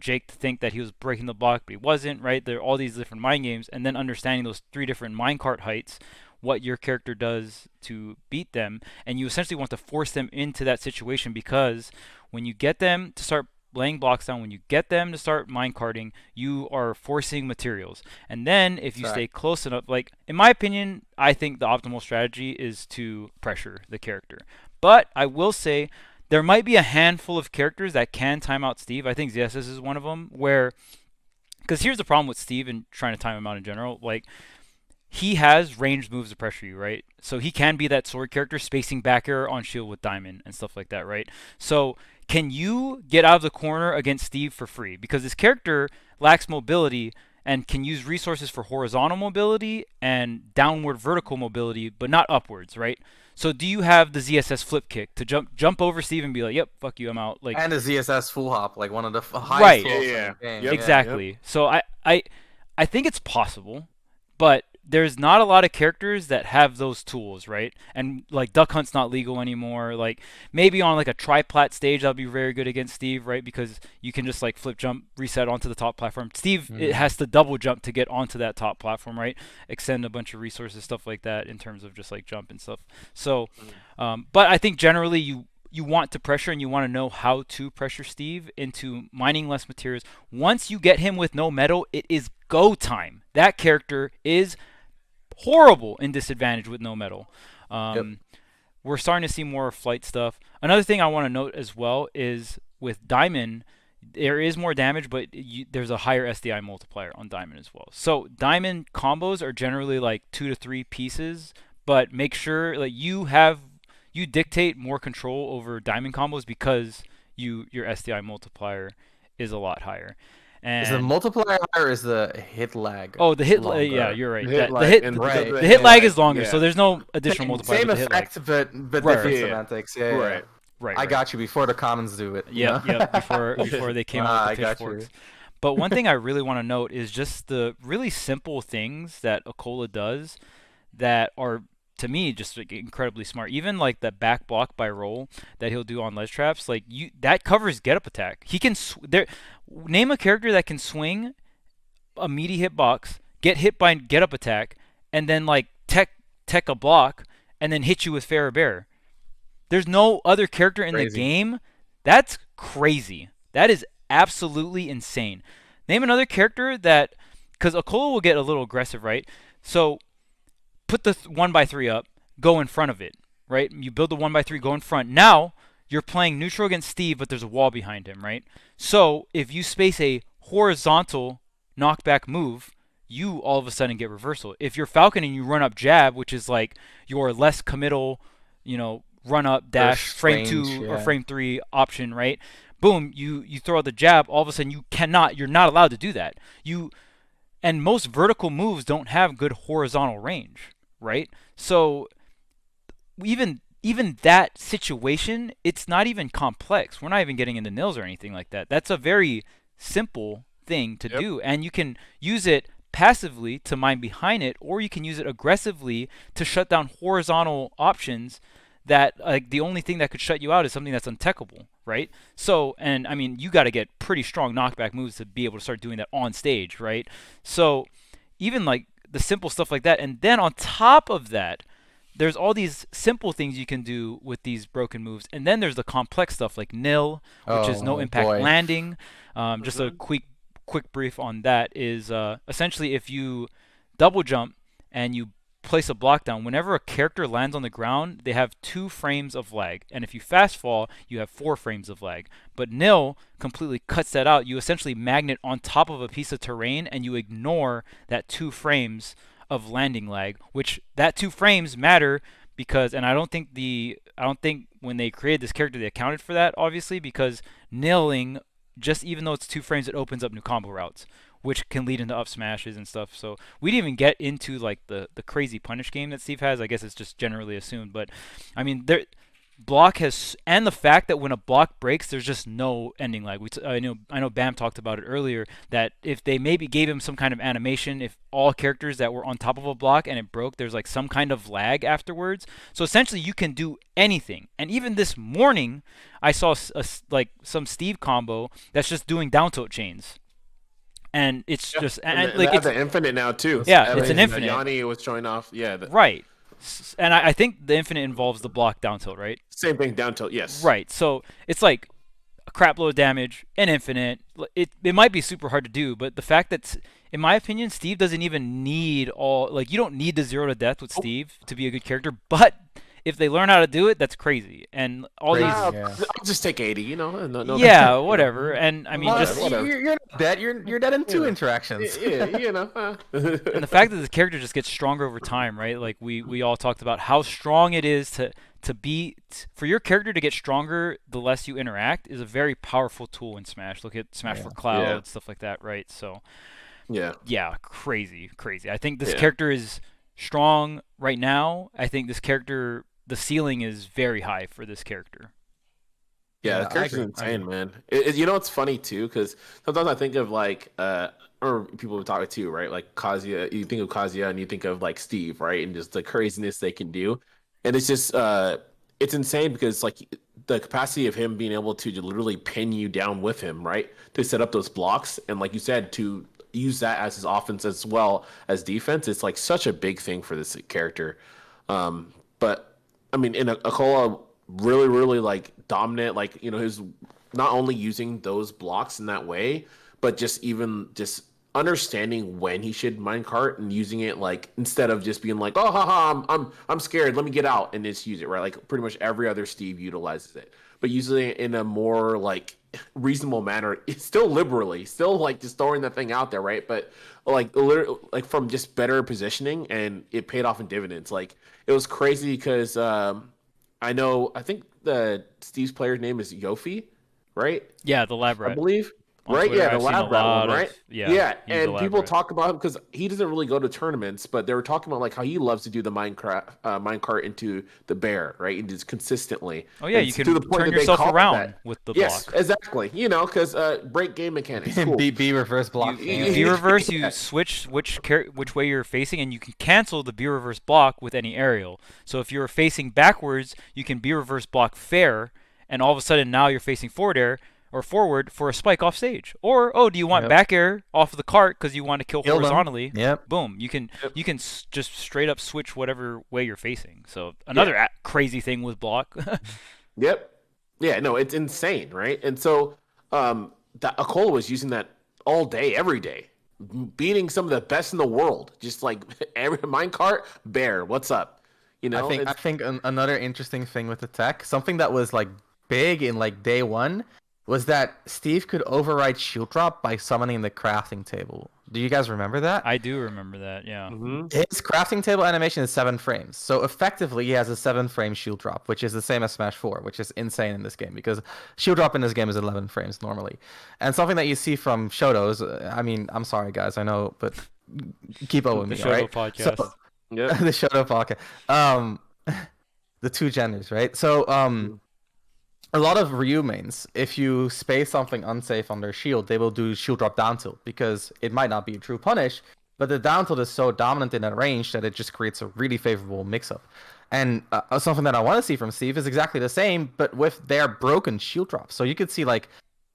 Jake to think that he was breaking the block, but he wasn't, right? There are all these different mind games, and then understanding those 3 different minecart heights, what your character does to beat them, and you essentially want to force them into that situation because when you get them to start laying blocks down, when you get them to start minecarting, you are forcing materials. And then if you stay close enough, like in my opinion, I think the optimal strategy is to pressure the character. But I will say there might be a handful of characters that can time out Steve. I think Zessus is one of them because here's the problem with Steve and trying to time him out in general. Like he has ranged moves to pressure you, right? So he can be that sword character spacing back air on shield with diamond and stuff like that, right? So can you get out of the corner against Steve for free? Because this character lacks mobility and can use resources for horizontal mobility and downward vertical mobility, but not upwards, right? So do you have the ZSS flip kick to jump over Steve and be like, "Yep, fuck you, I'm out." Like, And a ZSS full hop, like one of the highest right, full hops in Yeah, the game. yep. exactly. So I think it's possible, but there's not a lot of characters that have those tools, right? And like Duck Hunt's not legal anymore. Like maybe on like a triplat stage that'll be very good against Steve, right? Because you can just like flip jump, reset onto the top platform. Steve it has to double jump to get onto that top platform, right? Extend a bunch of resources, stuff like that, in terms of just like jump and stuff. So, but I think generally you want to pressure and you want to know how to pressure Steve into mining less materials. Once you get him with no metal, it is go time. That character is horrible in disadvantage with no metal. We're starting to see more flight stuff. Another thing I want to note as well is with Diamond, there is more damage, but there's a higher SDI multiplier on Diamond as well. So Diamond combos are generally like 2 to 3 pieces, but make sure like you dictate more control over Diamond combos because your SDI multiplier is a lot higher. And Is the multiplier higher or is the hit lag? oh, the hit longer? yeah, you're right. The hit The lag hit, and right. the hit lag is longer, yeah. so there's no additional multiplier. Same with the hit lag. effect, but Right, different right. semantics. Yeah, Right. Right. I got you before the commons do it. you Yep, know? yep. Before they came out I with the got you. pitchforks. But one thing I really want to note is just the really simple things that Akola does that are, to me, just like incredibly smart. Even like that back block by roll that he'll do on ledge traps, like that covers get up attack. He can name a character that can swing a meaty hitbox, get hit by get up attack, and then like tech a block, and then hit you with Fair Bear. There's no other character in the game. That's crazy. That is absolutely insane. Name another character that, because Akola will get a little aggressive, right? So put the 1x3 up, go in front of it, right? You build the 1x3, go in front. Now you're playing neutral against Steve, but there's a wall behind him, right? So if you space a horizontal knockback move, you all of a sudden get reversal. If you're Falcon and you run up jab, which is like your less committal, run up dash frame 2 or frame 3 option, right? Boom, you throw out the jab, all of a sudden you're not allowed to do that. And most vertical moves don't have good horizontal range, right? So even that situation, it's not even complex. We're not even getting into nils or anything like that. That's a very simple thing to do, and you can use it passively to mine behind it, or you can use it aggressively to shut down horizontal options that like the only thing that could shut you out is something that's untechable, right? So, and I mean, you got to get pretty strong knockback moves to be able to start doing that on stage, right? So even like the simple stuff like that, and then on top of that, there's all these simple things you can do with these broken moves, and then there's the complex stuff like nil, which is no impact landing. Just a quick brief on that is essentially if you double jump and you place a block down, whenever a character lands on the ground, they have 2 frames of lag, and if you fast fall, you have 4 frames of lag. But nil completely cuts that out. You essentially magnet on top of a piece of terrain, and you ignore that 2 frames of landing lag, which that 2 frames matter because, and I don't think when they created this character they accounted for that, obviously, because nailing, just even though it's 2 frames, it opens up new combo routes, which can lead into up smashes and stuff. So we didn't even get into like the crazy punish game that Steve has. I guess it's just generally assumed, but I mean, block has, and the fact that when a block breaks, there's just no ending lag. I know Bam talked about it earlier, that if they maybe gave him some kind of animation, if all characters that were on top of a block and it broke, there's like some kind of lag afterwards. So essentially you can do anything. And even this morning I saw like some Steve combo that's just doing down tilt chains. And it's just, and like, it's an infinite now too. Yeah, it's an infinite. Yanni was showing off. Yeah. Right. And I think the infinite involves the block down tilt, right? Same thing, down tilt, yes. Right. So it's like a crap load of damage, an infinite. It might be super hard to do, but the fact that, in my opinion, Steve doesn't even need you don't need the 0 to death with Steve to be a good character, but if they learn how to do it, that's crazy. And all Crazy, these, yeah. I'll just take 80. No, yeah, you know. whatever. And I mean, Well, just Whatever. you're not dead. You're dead in You 2 know. interactions. Yeah, and the fact that this character just gets stronger over time, right? Like we all talked about how strong it is to be for your character to get stronger the less you interact is a very powerful tool in Smash. Look at Smash Yeah. for Cloud, stuff like that, right? So yeah, yeah, crazy. I think this yeah. character is strong right now. I think this character, the ceiling is very high for this character. Yeah, Yeah, the I character's agree. I insane, agree. man. You know, it's funny too, because sometimes I think of like, or people we talk to too, right? Like Kazuya, you think of Kazuya and you think of like Steve, right? And just the craziness they can do, and it's just, it's insane because like the capacity of him being able to literally pin you down with him, right? To set up those blocks, and like you said, to use that as his offense as well as defense, it's like such a big thing for this character. But I mean, in Akola, really like dominant. Like his not only using those blocks in that way, but just even just understanding when he should minecart and using it like instead of just being like, oh haha, I'm scared, let me get out and just use it, right? Like pretty much every other Steve utilizes it, but using it in a more like reasonable manner. It's still liberally, still like just throwing that thing out there, right? But like literally, like from just better positioning, and it paid off in dividends. Like it was crazy because I think the Steve's player's name is Yofi, right? Yeah, the lab I rat believe. on Right? Twitter. Yeah, the I've seen a lab rat one, lot of right? yeah. Yeah, He's a and lab people rat. talk about him because he doesn't really go to tournaments, but they were talking about like how he loves to do the minecart into the bear, right? And just consistently. Oh yeah, And you it's to can the point turn that they yourself call it around that. with the Yes, block. exactly. Because break game mechanics, cool. B reverse block. You Yeah. B reverse, Yeah. you switch which way you're facing, and you can cancel the B reverse block with any aerial. So if you're facing backwards, you can B reverse block fair, and all of a sudden now you're facing forward air or forward for a spike off stage. Or do you want Yep. back air off of the cart because you want to kill Kill them. horizontally? Yep. Boom, you can Yep. just straight up switch whatever way you're facing. So another crazy thing with block. Yep. Yeah, no, it's insane, right? And so that Akola was using that all day, every day, beating some of the best in the world. Just like every minecart, bear, what's up? I think another interesting thing with the tech, something that was like big in like day one, was that Steve could override shield drop by summoning the crafting table. Do you guys remember that? I do remember that, yeah. Mhm. His crafting table animation is 7 frames. So effectively, he has a 7-frame shield drop, which is the same as Smash 4, which is insane in this game because shield drop in this game is 11 frames normally. And something that you see from Shotos, I mean, I'm sorry guys, I know, but keep up with The me, Shoto all right? podcast. So, Yep. the Shoto podcast. The two genders, right? So, a lot of Ryu mains, if you space something unsafe on their shield, they will do shield drop down tilt because it might not be a true punish, but the down tilt is so dominant in that range that it just creates a really favorable mix-up. And something that I want to see from Steve is exactly the same, but with their broken shield drop. So you could see like,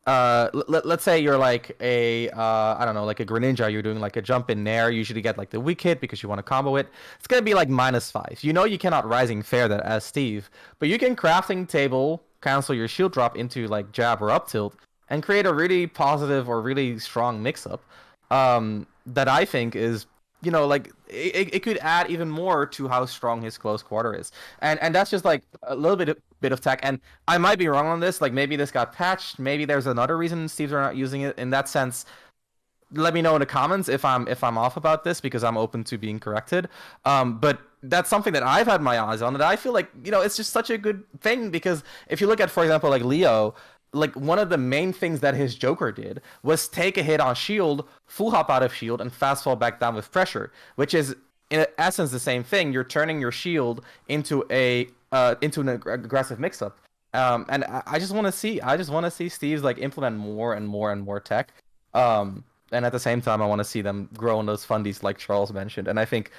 let's say you're like a, I don't know, like a Greninja, you're doing like a jump in nair, you usually get like the weak hit because you want to combo it. It's going to be like -5. You know you cannot Rising Fair that as Steve, but you can crafting table cancel your shield drop into like jab or up tilt and create a really positive or really strong mix-up that I think is, like it could add even more to how strong his close quarter is. And that's just like a little bit of tech. And I might be wrong on this. Like maybe this got patched. Maybe there's another reason Steve's are not using it in that sense. Let me know in the comments if I'm off about this because I'm open to being corrected. But that's something that I've had my eyes on, and I feel like it's just such a good thing because if you look at, for example, like Leo, like one of the main things that his Joker did was take a hit on shield, full hop out of shield, and fast fall back down with pressure, which is in essence the same thing. You're turning your shield into an aggressive mix-up. And I just want to see Steve's like implement more and more and more tech. And at the same time, I want to see them grow in those fundies like Charles mentioned. And I think,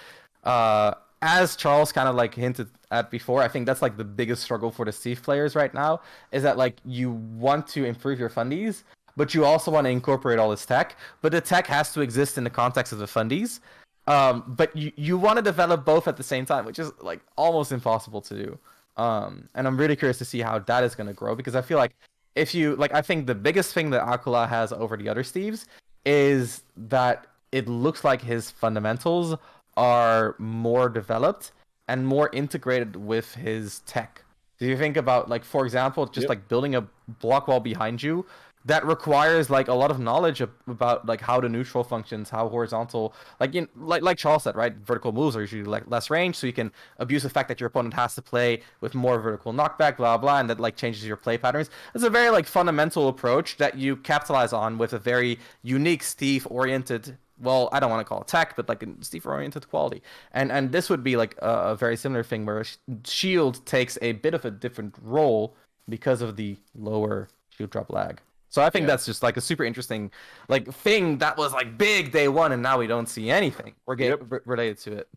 as Charles kind of like hinted at before, I think that's like the biggest struggle for the Steve players right now is that like you want to improve your fundies, but you also want to incorporate all this tech. But the tech has to exist in the context of the fundies. But you want to develop both at the same time, which is like almost impossible to do. And I'm really curious to see how that is going to grow because I feel like if you like, I think the biggest thing that Akula has over the other Steves is that it looks like his fundamentals are more developed and more integrated with his tech. Do you think about, like, for example, just Yep. like building a block wall behind you that requires like a lot of knowledge about like how the neutral functions, how horizontal, like Charles said, right? Vertical moves are usually like less range, so you can abuse the fact that your opponent has to play with more vertical knockback, blah blah, and that like changes your play patterns. It's a very like fundamental approach that you capitalize on with a very unique Steve oriented, well, I don't want to call it tech, but like a Steve-oriented quality. And this would be like a very similar thing where Shield takes a bit of a different role because of the lower shield drop lag. So I think Yeah. that's just like a super interesting like thing that was like big day one, and now we don't see anything related to it.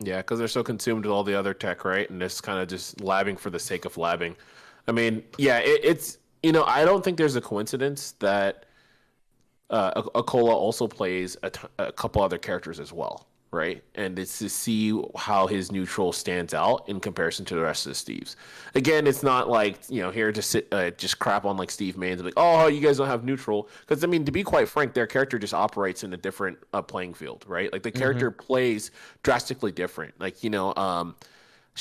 Yeah, because they're so consumed with all the other tech, right? And it's kind of just labbing for the sake of labbing. I mean, yeah, it's I don't think there's a coincidence that Akola also plays a couple other characters as well, right? And it's to see how his neutral stands out in comparison to the rest of the Steves. Again, it's not like here to sit just crap on like Steve Mains and like, oh, you guys don't have neutral, because I mean, to be quite frank, their character just operates in a different playing field, right? Like the character plays drastically different. Like shout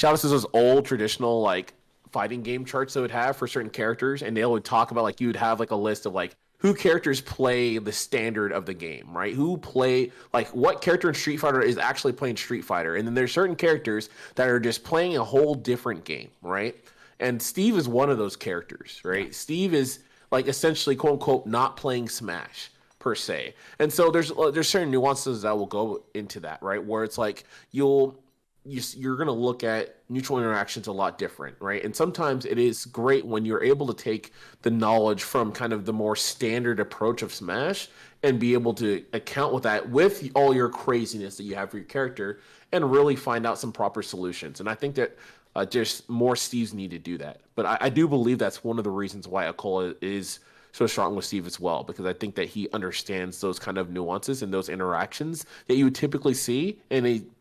out to those old traditional like fighting game charts they would have for certain characters, and they would talk about like you would have like a list of like who characters play the standard of the game, right? Who play like what character in Street Fighter is actually playing Street Fighter, and then there's certain characters that are just playing a whole different game, right? And Steve is one of those characters, right? Steve is like essentially quote unquote not playing Smash per se, and so there's certain nuances that will go into that, right? Where it's like you're going to look at neutral interactions a lot different, right? And sometimes it is great when you're able to take the knowledge from kind of the more standard approach of Smash and be able to account with that with all your craziness that you have for your character and really find out some proper solutions. And I think that just more Steves need to do that. But I do believe that's one of the reasons why Akola is so strong with Steve as well, because I think that he understands those kind of nuances and those interactions that you would typically see,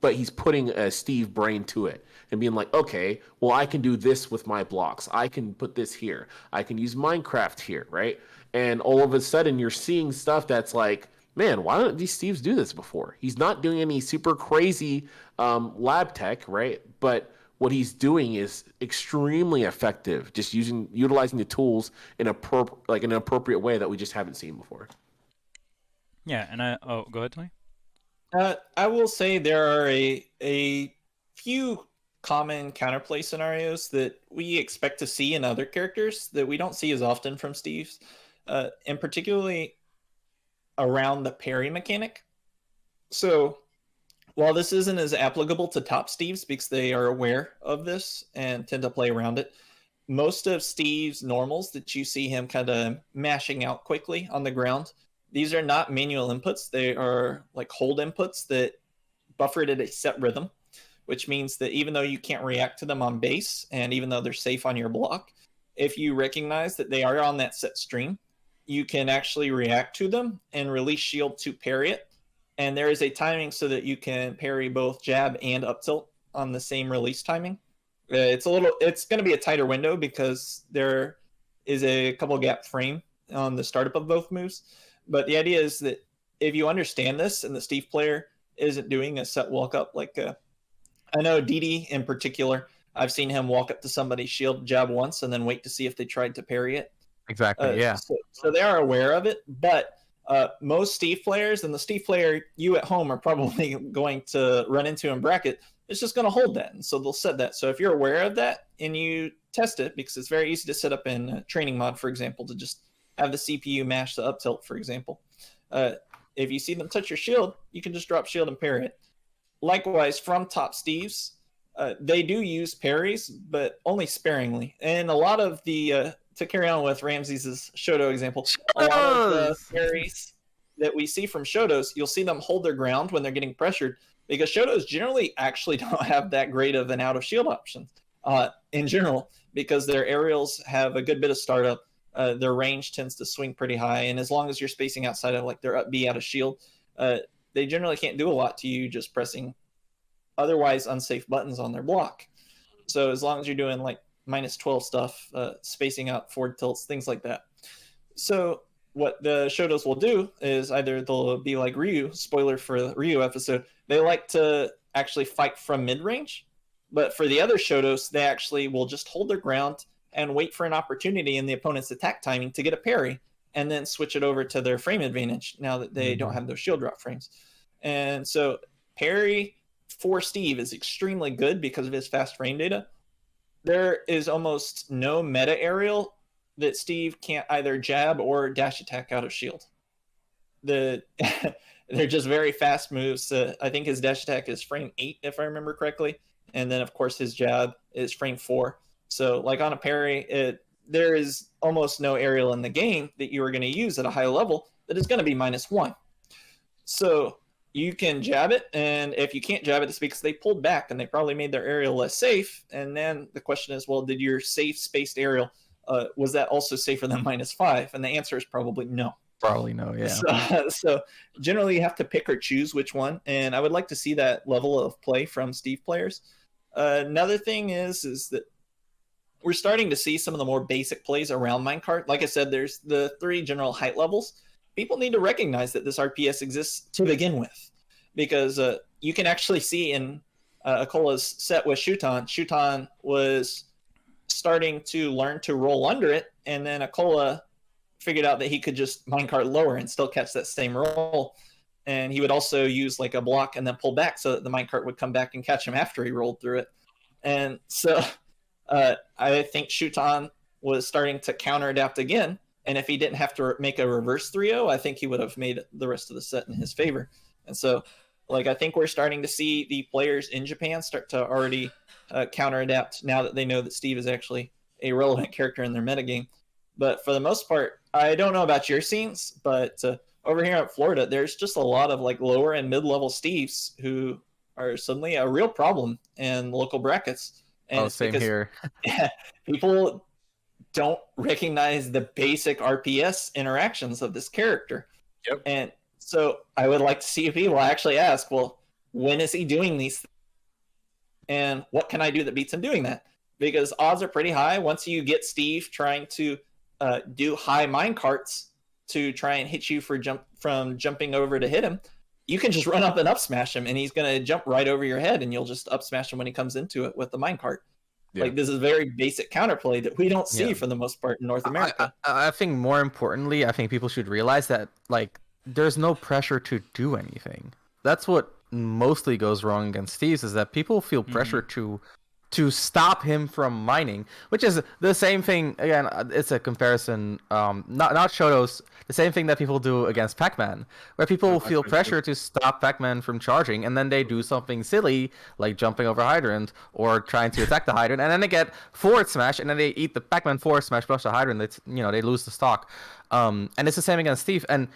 but he's putting a Steve brain to it and being like, okay, well, I can do this with my blocks. I can put this here. I can use Minecraft here, right? And all of a sudden, you're seeing stuff that's like, man, why don't these Steves do this before? He's not doing any super crazy lab tech, right? But what he's doing is extremely effective, just utilizing the tools in an appropriate way that we just haven't seen before. Yeah, and go ahead, Tony. I will say there are a few common counterplay scenarios that we expect to see in other characters that we don't see as often from Steve's, and particularly around the parry mechanic. So while this isn't as applicable to top Steves because they are aware of this and tend to play around it, most of Steve's normals that you see him kind of mashing out quickly on the ground, these are not manual inputs. They are like hold inputs that buffered at a set rhythm, which means that even though you can't react to them on base, and even though they're safe on your block, if you recognize that they are on that set stream, you can actually react to them and release shield to parry it. And there is a timing so that you can parry both jab and up tilt on the same release timing. It's going to be a tighter window because there is a couple gap frame on the startup of both moves. But the idea is that if you understand this and the Steve player isn't doing a set walk up, I know DD in particular, I've seen him walk up to somebody's shield jab once and then wait to see if they tried to parry it. Exactly. Yeah. So they are aware of it, but most Steve players and the Steve player you at home are probably going to run into in bracket, it's just going to hold that. And so they'll set that. So if you're aware of that and you test it, because it's very easy to set up in training mod, for example, to just have the CPU mash the up tilt, for example. If you see them touch your shield, you can just drop shield and parry it. Likewise, from top Steves, they do use parries, but only sparingly. And a lot of the to carry on with Ramses' Shoto example, a lot of the parries that we see from Shotos, you'll see them hold their ground when they're getting pressured, because Shotos generally actually don't have that great of an out of shield option in general, because their aerials have a good bit of startup. Their range tends to swing pretty high, and as long as you're spacing outside of like their up B out of shield, they generally can't do a lot to you just pressing otherwise unsafe buttons on their block. So as long as you're doing like -12 stuff, spacing out forward tilts, things like that. So what the Shotos will do is either they'll be like Ryu, spoiler for the Ryu episode, they like to actually fight from mid-range. But for the other Shotos, they actually will just hold their ground and wait for an opportunity in the opponent's attack timing to get a parry, and then switch it over to their frame advantage now that they don't have those shield drop frames. And so parry for Steve is extremely good because of his fast frame data. There is almost no meta aerial that Steve can't either jab or dash attack out of shield. They're just very fast moves. I think his dash attack is frame 8, if I remember correctly, and then of course his jab is frame 4. So like on a parry, there is almost no aerial in the game that you are going to use at a high level that is going to be -1. So you can jab it, and if you can't jab it, it's because they pulled back and they probably made their aerial less safe. And then the question is, well, did your safe spaced aerial, was that also safer than -5? And the answer is probably no. Probably no, yeah. So generally you have to pick or choose which one, and I would like to see that level of play from Steve players. Another thing is that we're starting to see some of the more basic plays around minecart. Like I said, there's the 3 general height levels. People need to recognize that this RPS exists to begin with, because you can actually see in Akola's set with Shuton was starting to learn to roll under it, and then Akola figured out that he could just minecart lower and still catch that same roll. And he would also use like a block and then pull back so that the minecart would come back and catch him after he rolled through it. And so I think Shuton was starting to counter adapt again. And if he didn't have to make a reverse 3-0, I think he would have made the rest of the set in his favor. And so, like, I think we're starting to see the players in Japan start to already counter adapt now that they know that Steve is actually a relevant character in their metagame. But for the most part, I don't know about your scenes, but over here in Florida, there's just a lot of like lower and mid-level Steves who are suddenly a real problem in local brackets. And same here. People don't recognize the basic RPS interactions of this character. Yep. And so I would like to see people actually ask, well, when is he doing these things? And what can I do that beats him doing that? Because odds are pretty high once you get Steve trying to do high minecarts to try and hit you from jumping over to hit him, you can just run up and up smash him, and he's going to jump right over your head, and you'll just up smash him when he comes into it with the minecart. Yeah. Like, this is very basic counterplay that we don't see for the most part in North America. I think more importantly, I think people should realize that like there's no pressure to do anything. That's what mostly goes wrong against Steve's, is that people feel pressure to stop him from mining, which is the same thing. Again, it's a comparison, not Shotos, the same thing that people do against Pac-Man, where people feel pressure to stop Pac-Man from charging, and then they do something silly like jumping over hydrant or trying to attack the hydrant, and then they get forward smash, and then they eat the Pac-Man forward smash plus the hydrant. It's, they lose the stock, and it's the same against Steve. And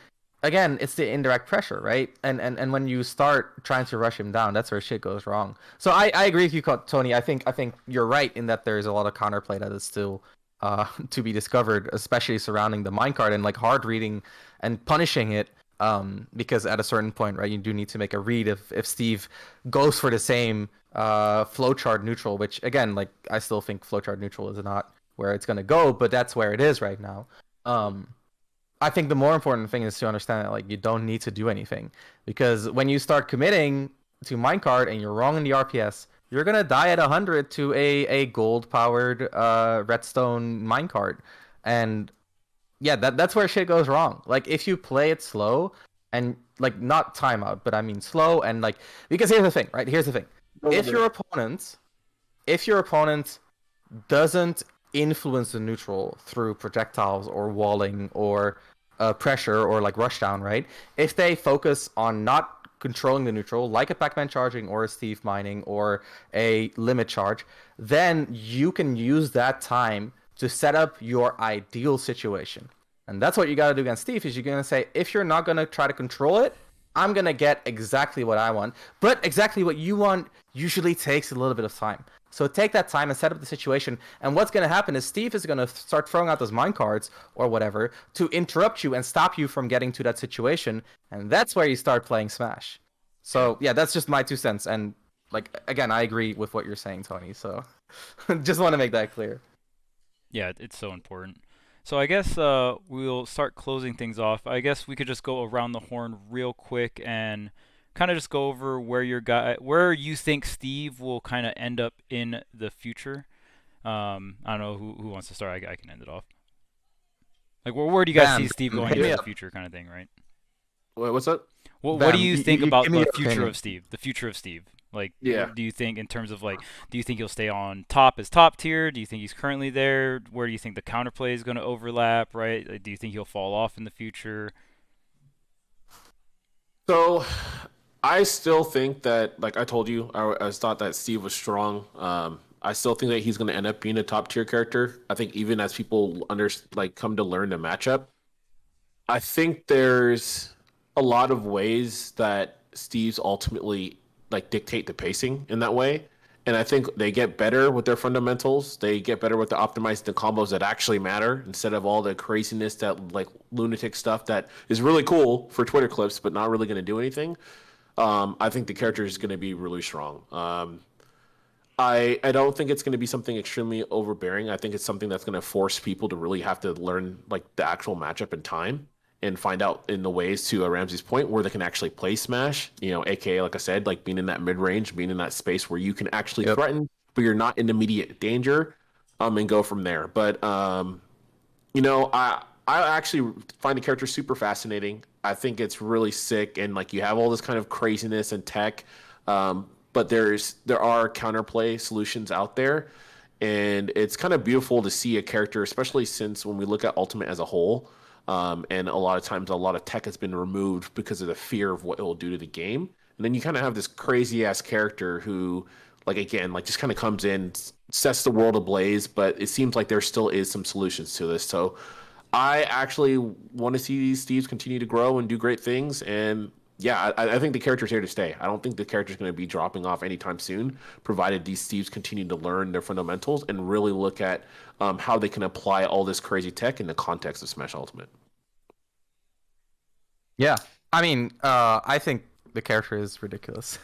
again, it's the indirect pressure, right? And when you start trying to rush him down, that's where shit goes wrong. So I agree with you, Tony. I think you're right in that there's a lot of counterplay that is still to be discovered, especially surrounding the minecart and like hard reading and punishing it. Because at a certain point, right, you do need to make a read if Steve goes for the same flowchart neutral, which again, like I still think flowchart neutral is not where it's gonna go, but that's where it is right now. I think the more important thing is to understand that like you don't need to do anything, because when you start committing to minecart and you're wrong in the RPS, you're gonna die at 100 to a gold powered redstone minecart, and yeah, that's where shit goes wrong. Like if you play it slow and like not timeout, but I mean slow, and like, because here's the thing, right? Here's the thing: if your opponent doesn't influence the neutral through projectiles or walling or pressure or like rushdown, right? If they focus on not controlling the neutral, like a Pac-Man charging or a Steve mining or a limit charge, then you can use that time to set up your ideal situation. And that's what you got to do against Steve, is you're going to say, if you're not going to try to control it, I'm going to get exactly what I want. But exactly what you want usually takes a little bit of time. So take that time and set up the situation. And what's going to happen is Steve is going to start throwing out those mine cards or whatever to interrupt you and stop you from getting to that situation. And that's where you start playing Smash. So yeah, that's just my 2 cents. And like, again, I agree with what you're saying, Tony. So just want to make that clear. Yeah, it's so important. So I guess we'll start closing things off. I guess we could just go around the horn real quick and kind of just go over where you think Steve will kind of end up in the future. I don't know who wants to start. I can end it off. Like, where do you guys see Steve going Hit into me the up. future, kind of thing, right? Wait, what's that? What do Bam, you think you about give me the your future opinion. of Steve? The future of Steve. Like, Yeah. what do you think in terms of like, do you think he'll stay on top as top tier? Do you think he's currently there? Where do you think the counterplay is going to overlap? Right? Like, do you think he'll fall off in the future? So I still think that, like I told you, I thought that Steve was strong. I still think that he's going to end up being a top tier character. I think even as people come to learn the matchup, I think there's a lot of ways that Steve's ultimately like dictate the pacing in that way. And I think they get better with their fundamentals. They get better with the optimizing the combos that actually matter instead of all the craziness that like lunatic stuff that is really cool for Twitter clips, but not really going to do anything. I think the character is going to be really strong. I don't think it's going to be something extremely overbearing. I think it's something that's going to force people to really have to learn like the actual matchup in time and find out in the ways to Ramsey's point where they can actually play Smash. You know, aka like I said, like being in that mid range, being in that space where you can actually Yep. threaten, but you're not in immediate danger, and go from there. But you know, I actually find the character super fascinating. I think it's really sick, and like you have all this kind of craziness and tech, but there are counterplay solutions out there, and it's kind of beautiful to see a character, especially since when we look at Ultimate as a whole, and a lot of times a lot of tech has been removed because of the fear of what it will do to the game, and then you kind of have this crazy ass character who like again like just kind of comes in sets the world ablaze, but it seems like there still is some solutions to this. So I actually want to see these Steves continue to grow and do great things. And yeah, I think the character's here to stay. I don't think the character's going to be dropping off anytime soon, provided these Steves continue to learn their fundamentals and really look at how they can apply all this crazy tech in the context of Smash Ultimate. Yeah. I mean, I think the character is ridiculous.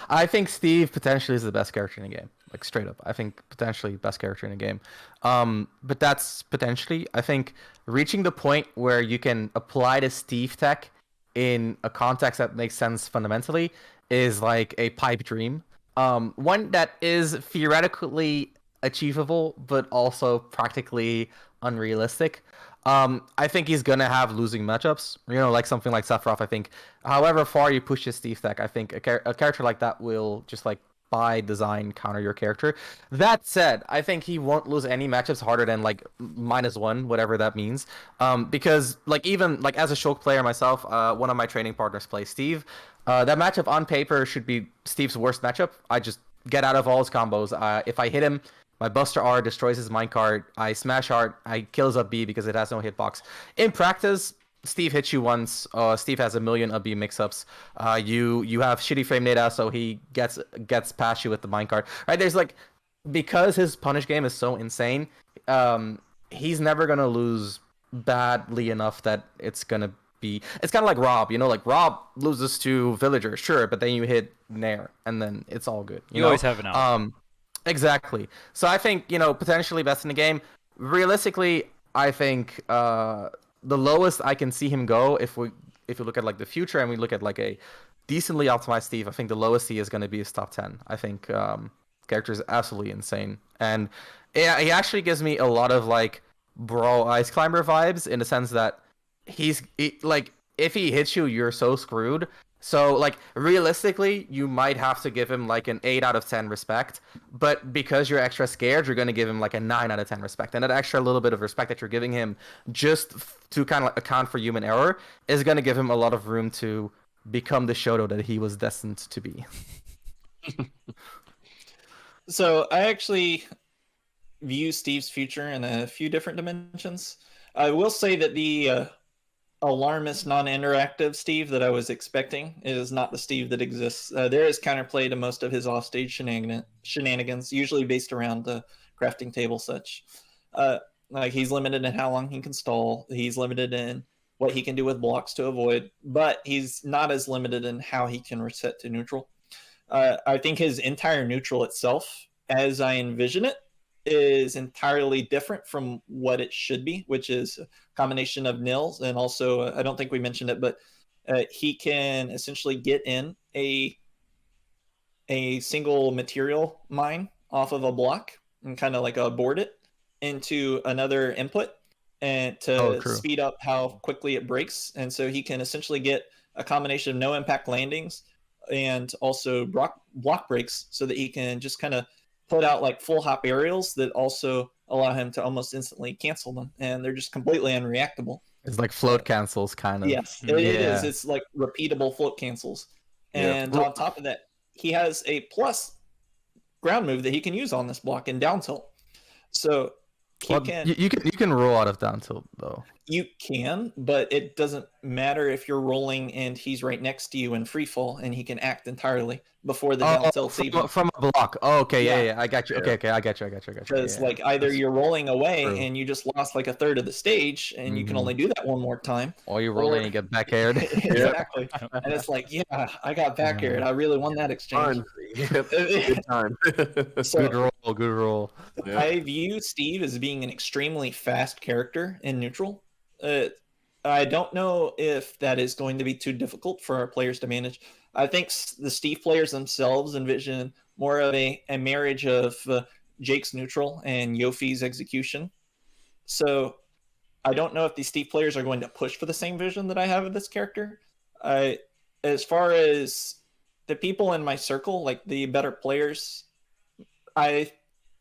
I think Steve potentially is the best character in the game. Like straight up. I think potentially best character in the game. But that's potentially, I think reaching the point where you can apply the Steve tech in a context that makes sense fundamentally is like a pipe dream. One that is theoretically achievable, but also practically unrealistic. I think he's gonna have losing matchups. You know, like something like Sephiroth. I think, however far you push his Steve tech, I think a character like that will just like by design counter your character. That said, I think he won't lose any matchups harder than like -1, whatever that means. Because like even like as a Shulk player myself, one of my training partners plays Steve. That matchup on paper should be Steve's worst matchup. I just get out of all his combos. If I hit him, my Buster R destroys his minecart. I smash art. I kills up B because it has no hitbox. In practice, Steve hits you once. Steve has a million up B mix-ups. You have shitty frame data, so he gets past you with the minecart. Right? There's like because his punish game is so insane. He's never gonna lose badly enough that it's gonna be. It's kind of like R.O.B. You know, like R.O.B. loses to Villager, sure, but then you hit Nair, and then it's all good. You You know. always have an out. Exactly. So I think, potentially best in the game. Realistically, I think the lowest I can see him go if we look at like the future and we look at like a decently optimized Steve, I think the lowest he is going to be his top 10. I think character is absolutely insane. And yeah, he actually gives me a lot of like bro ice climber vibes in the sense that like if he hits you, you're so screwed. So like realistically, you might have to give him like an 8 out of 10 respect, but because you're extra scared, you're going to give him like a 9 out of 10 respect. And that extra little bit of respect that you're giving him just to kind of account for human error is going to give him a lot of room to become the Shoto that he was destined to be. So I actually view Steve's future in a few different dimensions. I will say that the alarmist, non-interactive Steve that I was expecting is not the Steve that exists. There is counterplay to most of his offstage shenanigans, usually based around the crafting table such. Like he's limited in how long he can stall. He's limited in what he can do with blocks to avoid, but he's not as limited in how he can reset to neutral. I think his entire neutral itself, as I envision it, is entirely different from what it should be, which is a combination of nils and also I don't think we mentioned it, but he can essentially get in a single material mine off of a block and kind of like board it into another input and Oh, to true. speed up how quickly it breaks. And so he can essentially get a combination of no impact landings and also block breaks so that he can just kind of put out like full hop aerials that also allow him to almost instantly cancel them. And they're just completely unreactable. It's like float cancels, kind of. Yes, it is. Yeah. It's like repeatable float cancels. Yeah. And on top of that, he has a plus ground move that he can use on this block in down tilt. So he Well, can you can roll out of down tilt though. you can, but it doesn't matter if you're rolling and he's right next to you in free fall and he can act entirely before the down tilt save. From a block. Oh, okay, yeah, Yeah. I got you. Yeah. Okay, I got you. Because Yeah, like either you're rolling away true. and you just lost like a third of the stage and you can only do that one more time. or you roll in and get back aired. Exactly. And it's like, yeah, I got back aired. I really won that exchange. Fun. Yep. Good time. So Good roll. Yeah. I view Steve as being an extremely fast character in neutral. I don't know if that is going to be too difficult for our players to manage. I think the Steve players themselves envision more of a marriage of Jake's neutral and Yofi's execution. So I don't know if these Steve players are going to push for the same vision that I have of this character. As far as the people in my circle, like the better players, I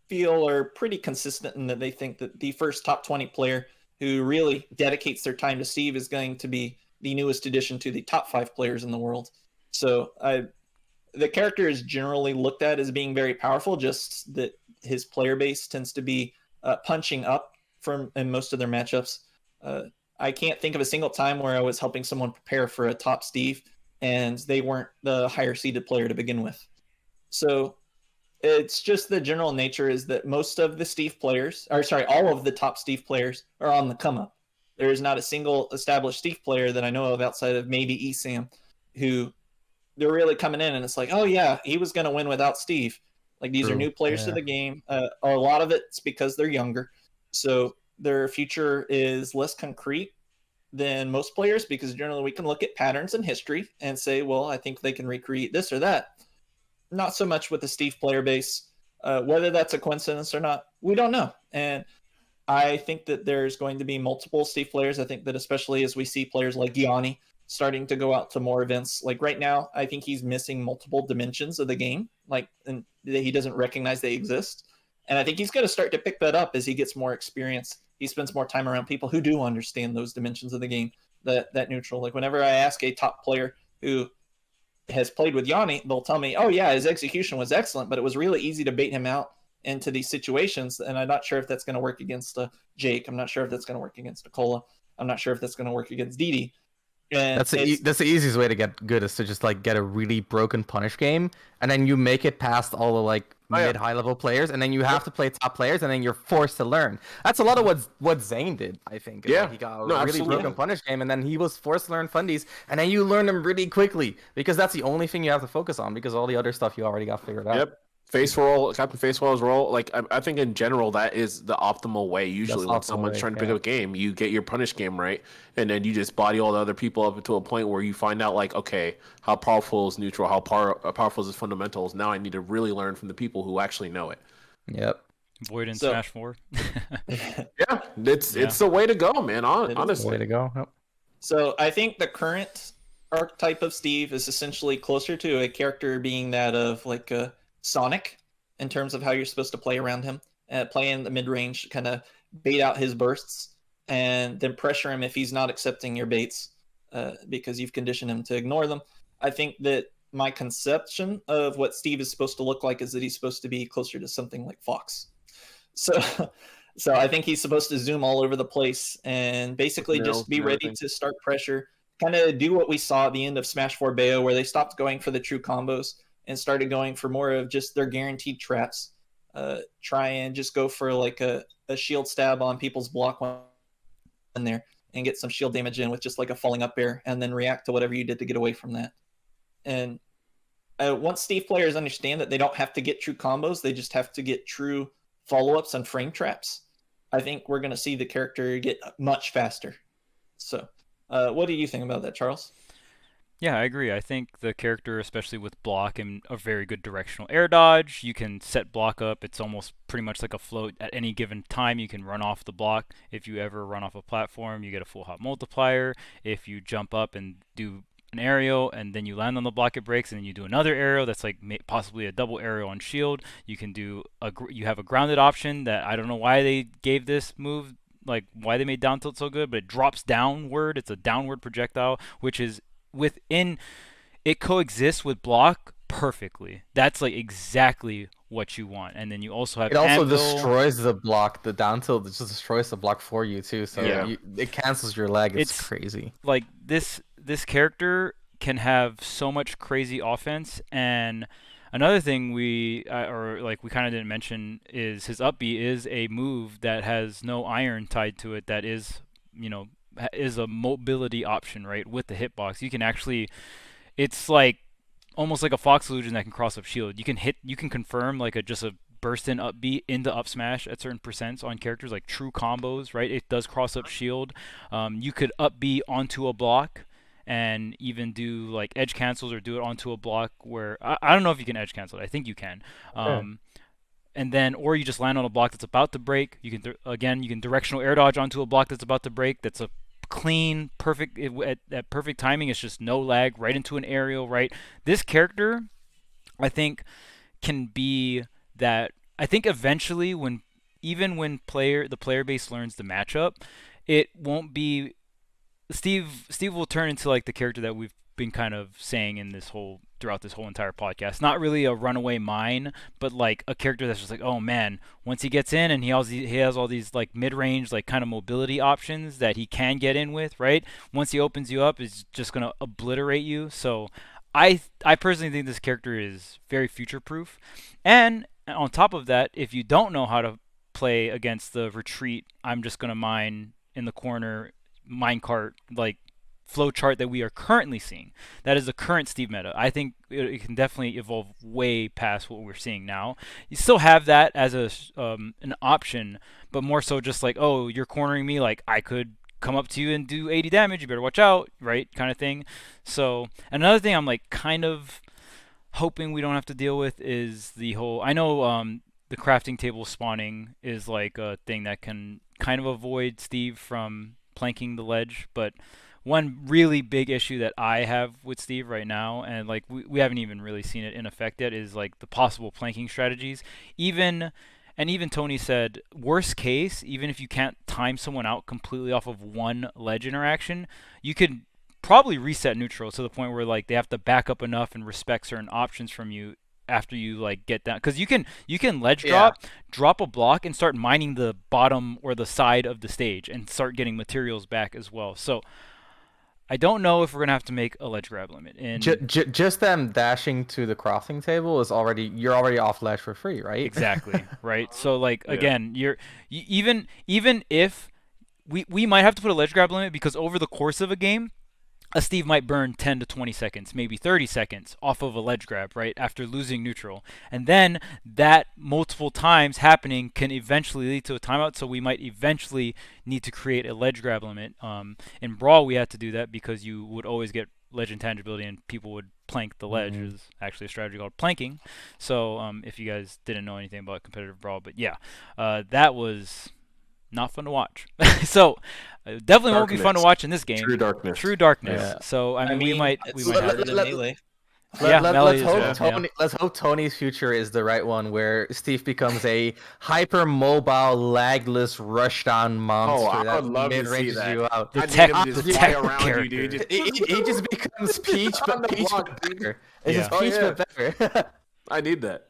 feel are pretty consistent in that they think that the first top 20 player who really dedicates their time to Steve is going to be the newest addition to the top 5 players in the world. So the character is generally looked at as being very powerful, just that his player base tends to be punching up from in most of their matchups. I can't think of a single time where I was helping someone prepare for a top Steve and they weren't the higher seeded player to begin with. So it's just the general nature is that most of the Steve players, or sorry, all of the top Steve players are on the come up. There is not a single established Steve player that I know of outside of maybe Esam who they're really coming in and it's like, oh yeah, he was going to win without Steve. Like these are True, new players to yeah. the game. A lot of it's because they're younger. So their future is less concrete than most players because generally we can look at patterns in history and say, well, I think they can recreate this or that. Not so much with the Steve player base. Whether that's a coincidence or not, we don't know. And I think that there's going to be multiple Steve players. I think that especially as we see players like Gianni starting to go out to more events. Like right now, I think he's missing multiple dimensions of the game, like and that he doesn't recognize they exist. And I think he's going to start to pick that up as he gets more experience. He spends more time around people who do understand those dimensions of the game, that neutral. Like whenever I ask a top player who has played with Yanni, they'll tell me, oh yeah, his execution was excellent, but it was really easy to bait him out into these situations. And I'm not sure if that's going to work against Jake. I'm not sure if that's going to work against Nicola. I'm not sure if that's going to work against Didi. And That's the easiest way to get good is to just like get a really broken punish game, and then you make it past all the like mid high level players, and then you have to play top players, and then you're forced to learn. That's a lot of what Zane did, I think. Yeah. Like, he got a really absolutely. broken punish game, and then he was forced to learn fundies, and then you learn them really quickly because that's the only thing you have to focus on because all the other stuff you already got figured out. Yep. Face roll, Captain Face Roll's roll. Like I think in general that is the optimal way. Usually when someone's trying to pick up a game, you get your punish game right, and then you just body all the other people up to a point where you find out like, okay, how powerful is neutral, how powerful is his fundamentals. Now I need to really learn from the people who actually know it. Yep. Void and So- Smash 4. Yeah, it's the way to go, man. Honestly, Way to go. Yep. So I think the current archetype of Steve is essentially closer to a character being that of like a Sonic in terms of how you're supposed to play around him, play in the mid range, kind of bait out his bursts, and then pressure him if he's not accepting your baits because you've conditioned him to ignore them. I think that my conception of what Steve is supposed to look like is that he's supposed to be closer to something like Fox. So I think he's supposed to zoom all over the place and basically just be ready to start pressure, kind of do what we saw at the end of Smash 4 Bayo, where they stopped going for the true combos and started going for more of just their guaranteed traps. Try and just go for like a shield stab on people's block in there and get some shield damage in with just like a falling up air and then react to whatever you did to get away from that. And once Steve players understand that they don't have to get true combos, they just have to get true follow-ups and frame traps, I think we're going to see the character get much faster. So what do you think about that, Charles? Yeah, I agree. I think the character, especially with block and a very good directional air dodge, you can set block up. It's almost pretty much like a float at any given time. You can run off the block. If you ever run off a platform, you get a full hop multiplier. If you jump up and do an aerial and then you land on the block, it breaks, and then you do another aerial that's like possibly a double aerial on shield. You can do you have a grounded option that I don't know why they gave this move, like why they made down tilt so good, but it drops downward. It's a downward projectile, which is within it coexists with block perfectly. That's like exactly what you want. And then you also have It also anvil. destroys the block. The down tilt just destroys the block for you too. So Yeah. it cancels your leg. It's It's crazy. like this character can have so much crazy offense. And another thing or like we kind of didn't mention is his up B is a move that has no iron tied to it. That is, is a mobility option, right? With the hitbox, you can actually, it's like almost like a Fox illusion that can cross up shield. You can confirm like just a burst in up B into up smash at certain percents on characters, like true combos, right? It does cross up shield. You could up B onto a block and even do like edge cancels or do it onto a block where I don't know if you can edge cancel it. I think you can. And then, or you just land on a block that's about to break. You can again, you can directional air dodge onto a block that's about to break. That's a clean, perfect at perfect timing. It's just no lag, right into an aerial. Right, this character, I think, can be that. I think eventually, even when the player base learns the matchup, it won't be Steve will turn into like the character that we've been kind of saying in this whole throughout this whole entire podcast. Not really a runaway mine, but like a character that's just like, oh man, once he gets in and he has all these like mid-range like kind of mobility options that he can get in with, right? Once he opens you up, it's just gonna obliterate you. So I personally think this character is very future proof. And on top of that, if you don't know how to play against the retreat, I'm just gonna mine in the corner minecart like flow chart that we are currently seeing. That is the current Steve meta. I think it can definitely evolve way past what we're seeing now. You still have that as an option, but more so just like, oh, you're cornering me, like I could come up to you and do 80 damage. You better watch out, right? Kind of thing. So another thing I'm like kind of hoping we don't have to deal with is the whole. I know the crafting table spawning is like a thing that can kind of avoid Steve from planking the ledge, but one really big issue that I have with Steve right now, and like we haven't even really seen it in effect yet, is like the possible planking strategies. Even Tony said, worst case, even if you can't time someone out completely off of one ledge interaction, you could probably reset neutral to the point where like they have to back up enough and respect certain options from you after you like get down, because you can ledge drop a block and start mining the bottom or the side of the stage and start getting materials back as well. So I don't know if we're gonna have to make a ledge grab limit. Just them dashing to the crafting table is you're already off ledge for free, right? Exactly, right? So like again, even if we might have to put a ledge grab limit, because over the course of a game, a Steve might burn 10 to 20 seconds, maybe 30 seconds off of a ledge grab, right, after losing neutral. And then that multiple times happening can eventually lead to a timeout, so we might eventually need to create a ledge grab limit. In Brawl, we had to do that because you would always get ledge intangibility and people would plank the ledge. There's actually a strategy called planking. So if you guys didn't know anything about competitive Brawl, but yeah, that was not fun to watch. So definitely won't be fun to watch in this game. True darkness. True darkness. Yeah. So I mean, we might have better it. than Melee. Let's hope Tony's future is the right one, where Steve becomes a hyper mobile, lagless, rushdown monster I that would love to see mid-ranges that. you out. The I tech- need him to just the fly tech around character. you, dude. He just becomes Peach, On the but Peach block, dude. better. It's Yeah. just Peach, but better. I need that.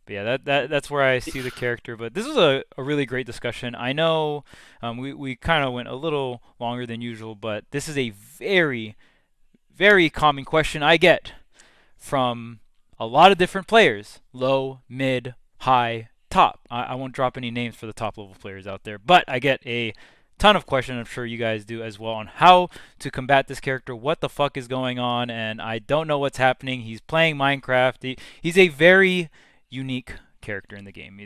But yeah, that's where I see the character. But this was a really great discussion. I know we kind of went a little longer than usual, but this is a very, very common question I get from a lot of different players: low, mid, high, top. I won't drop any names for the top level players out there, but I get a ton of questions. I'm sure you guys do as well, on how to combat this character. What the fuck is going on? And I don't know what's happening. He's playing Minecraft. He's a very unique character in the game.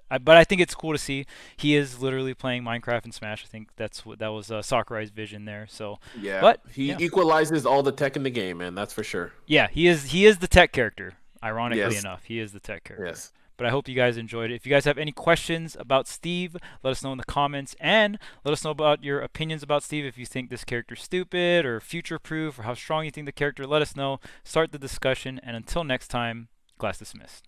But I think it's cool to see he is literally playing Minecraft and Smash. I think that was Sakurai's vision there. So Yeah, but he yeah. equalizes all the tech in the game, man. That's for sure. Yeah, he is the tech character. Ironically Yes. enough, he is the tech character. Yes. But I hope you guys enjoyed it. If you guys have any questions about Steve, let us know in the comments, and let us know about your opinions about Steve. If you think this character's stupid or future-proof or how strong you think the character, let us know. Start the discussion, and until next time, class dismissed.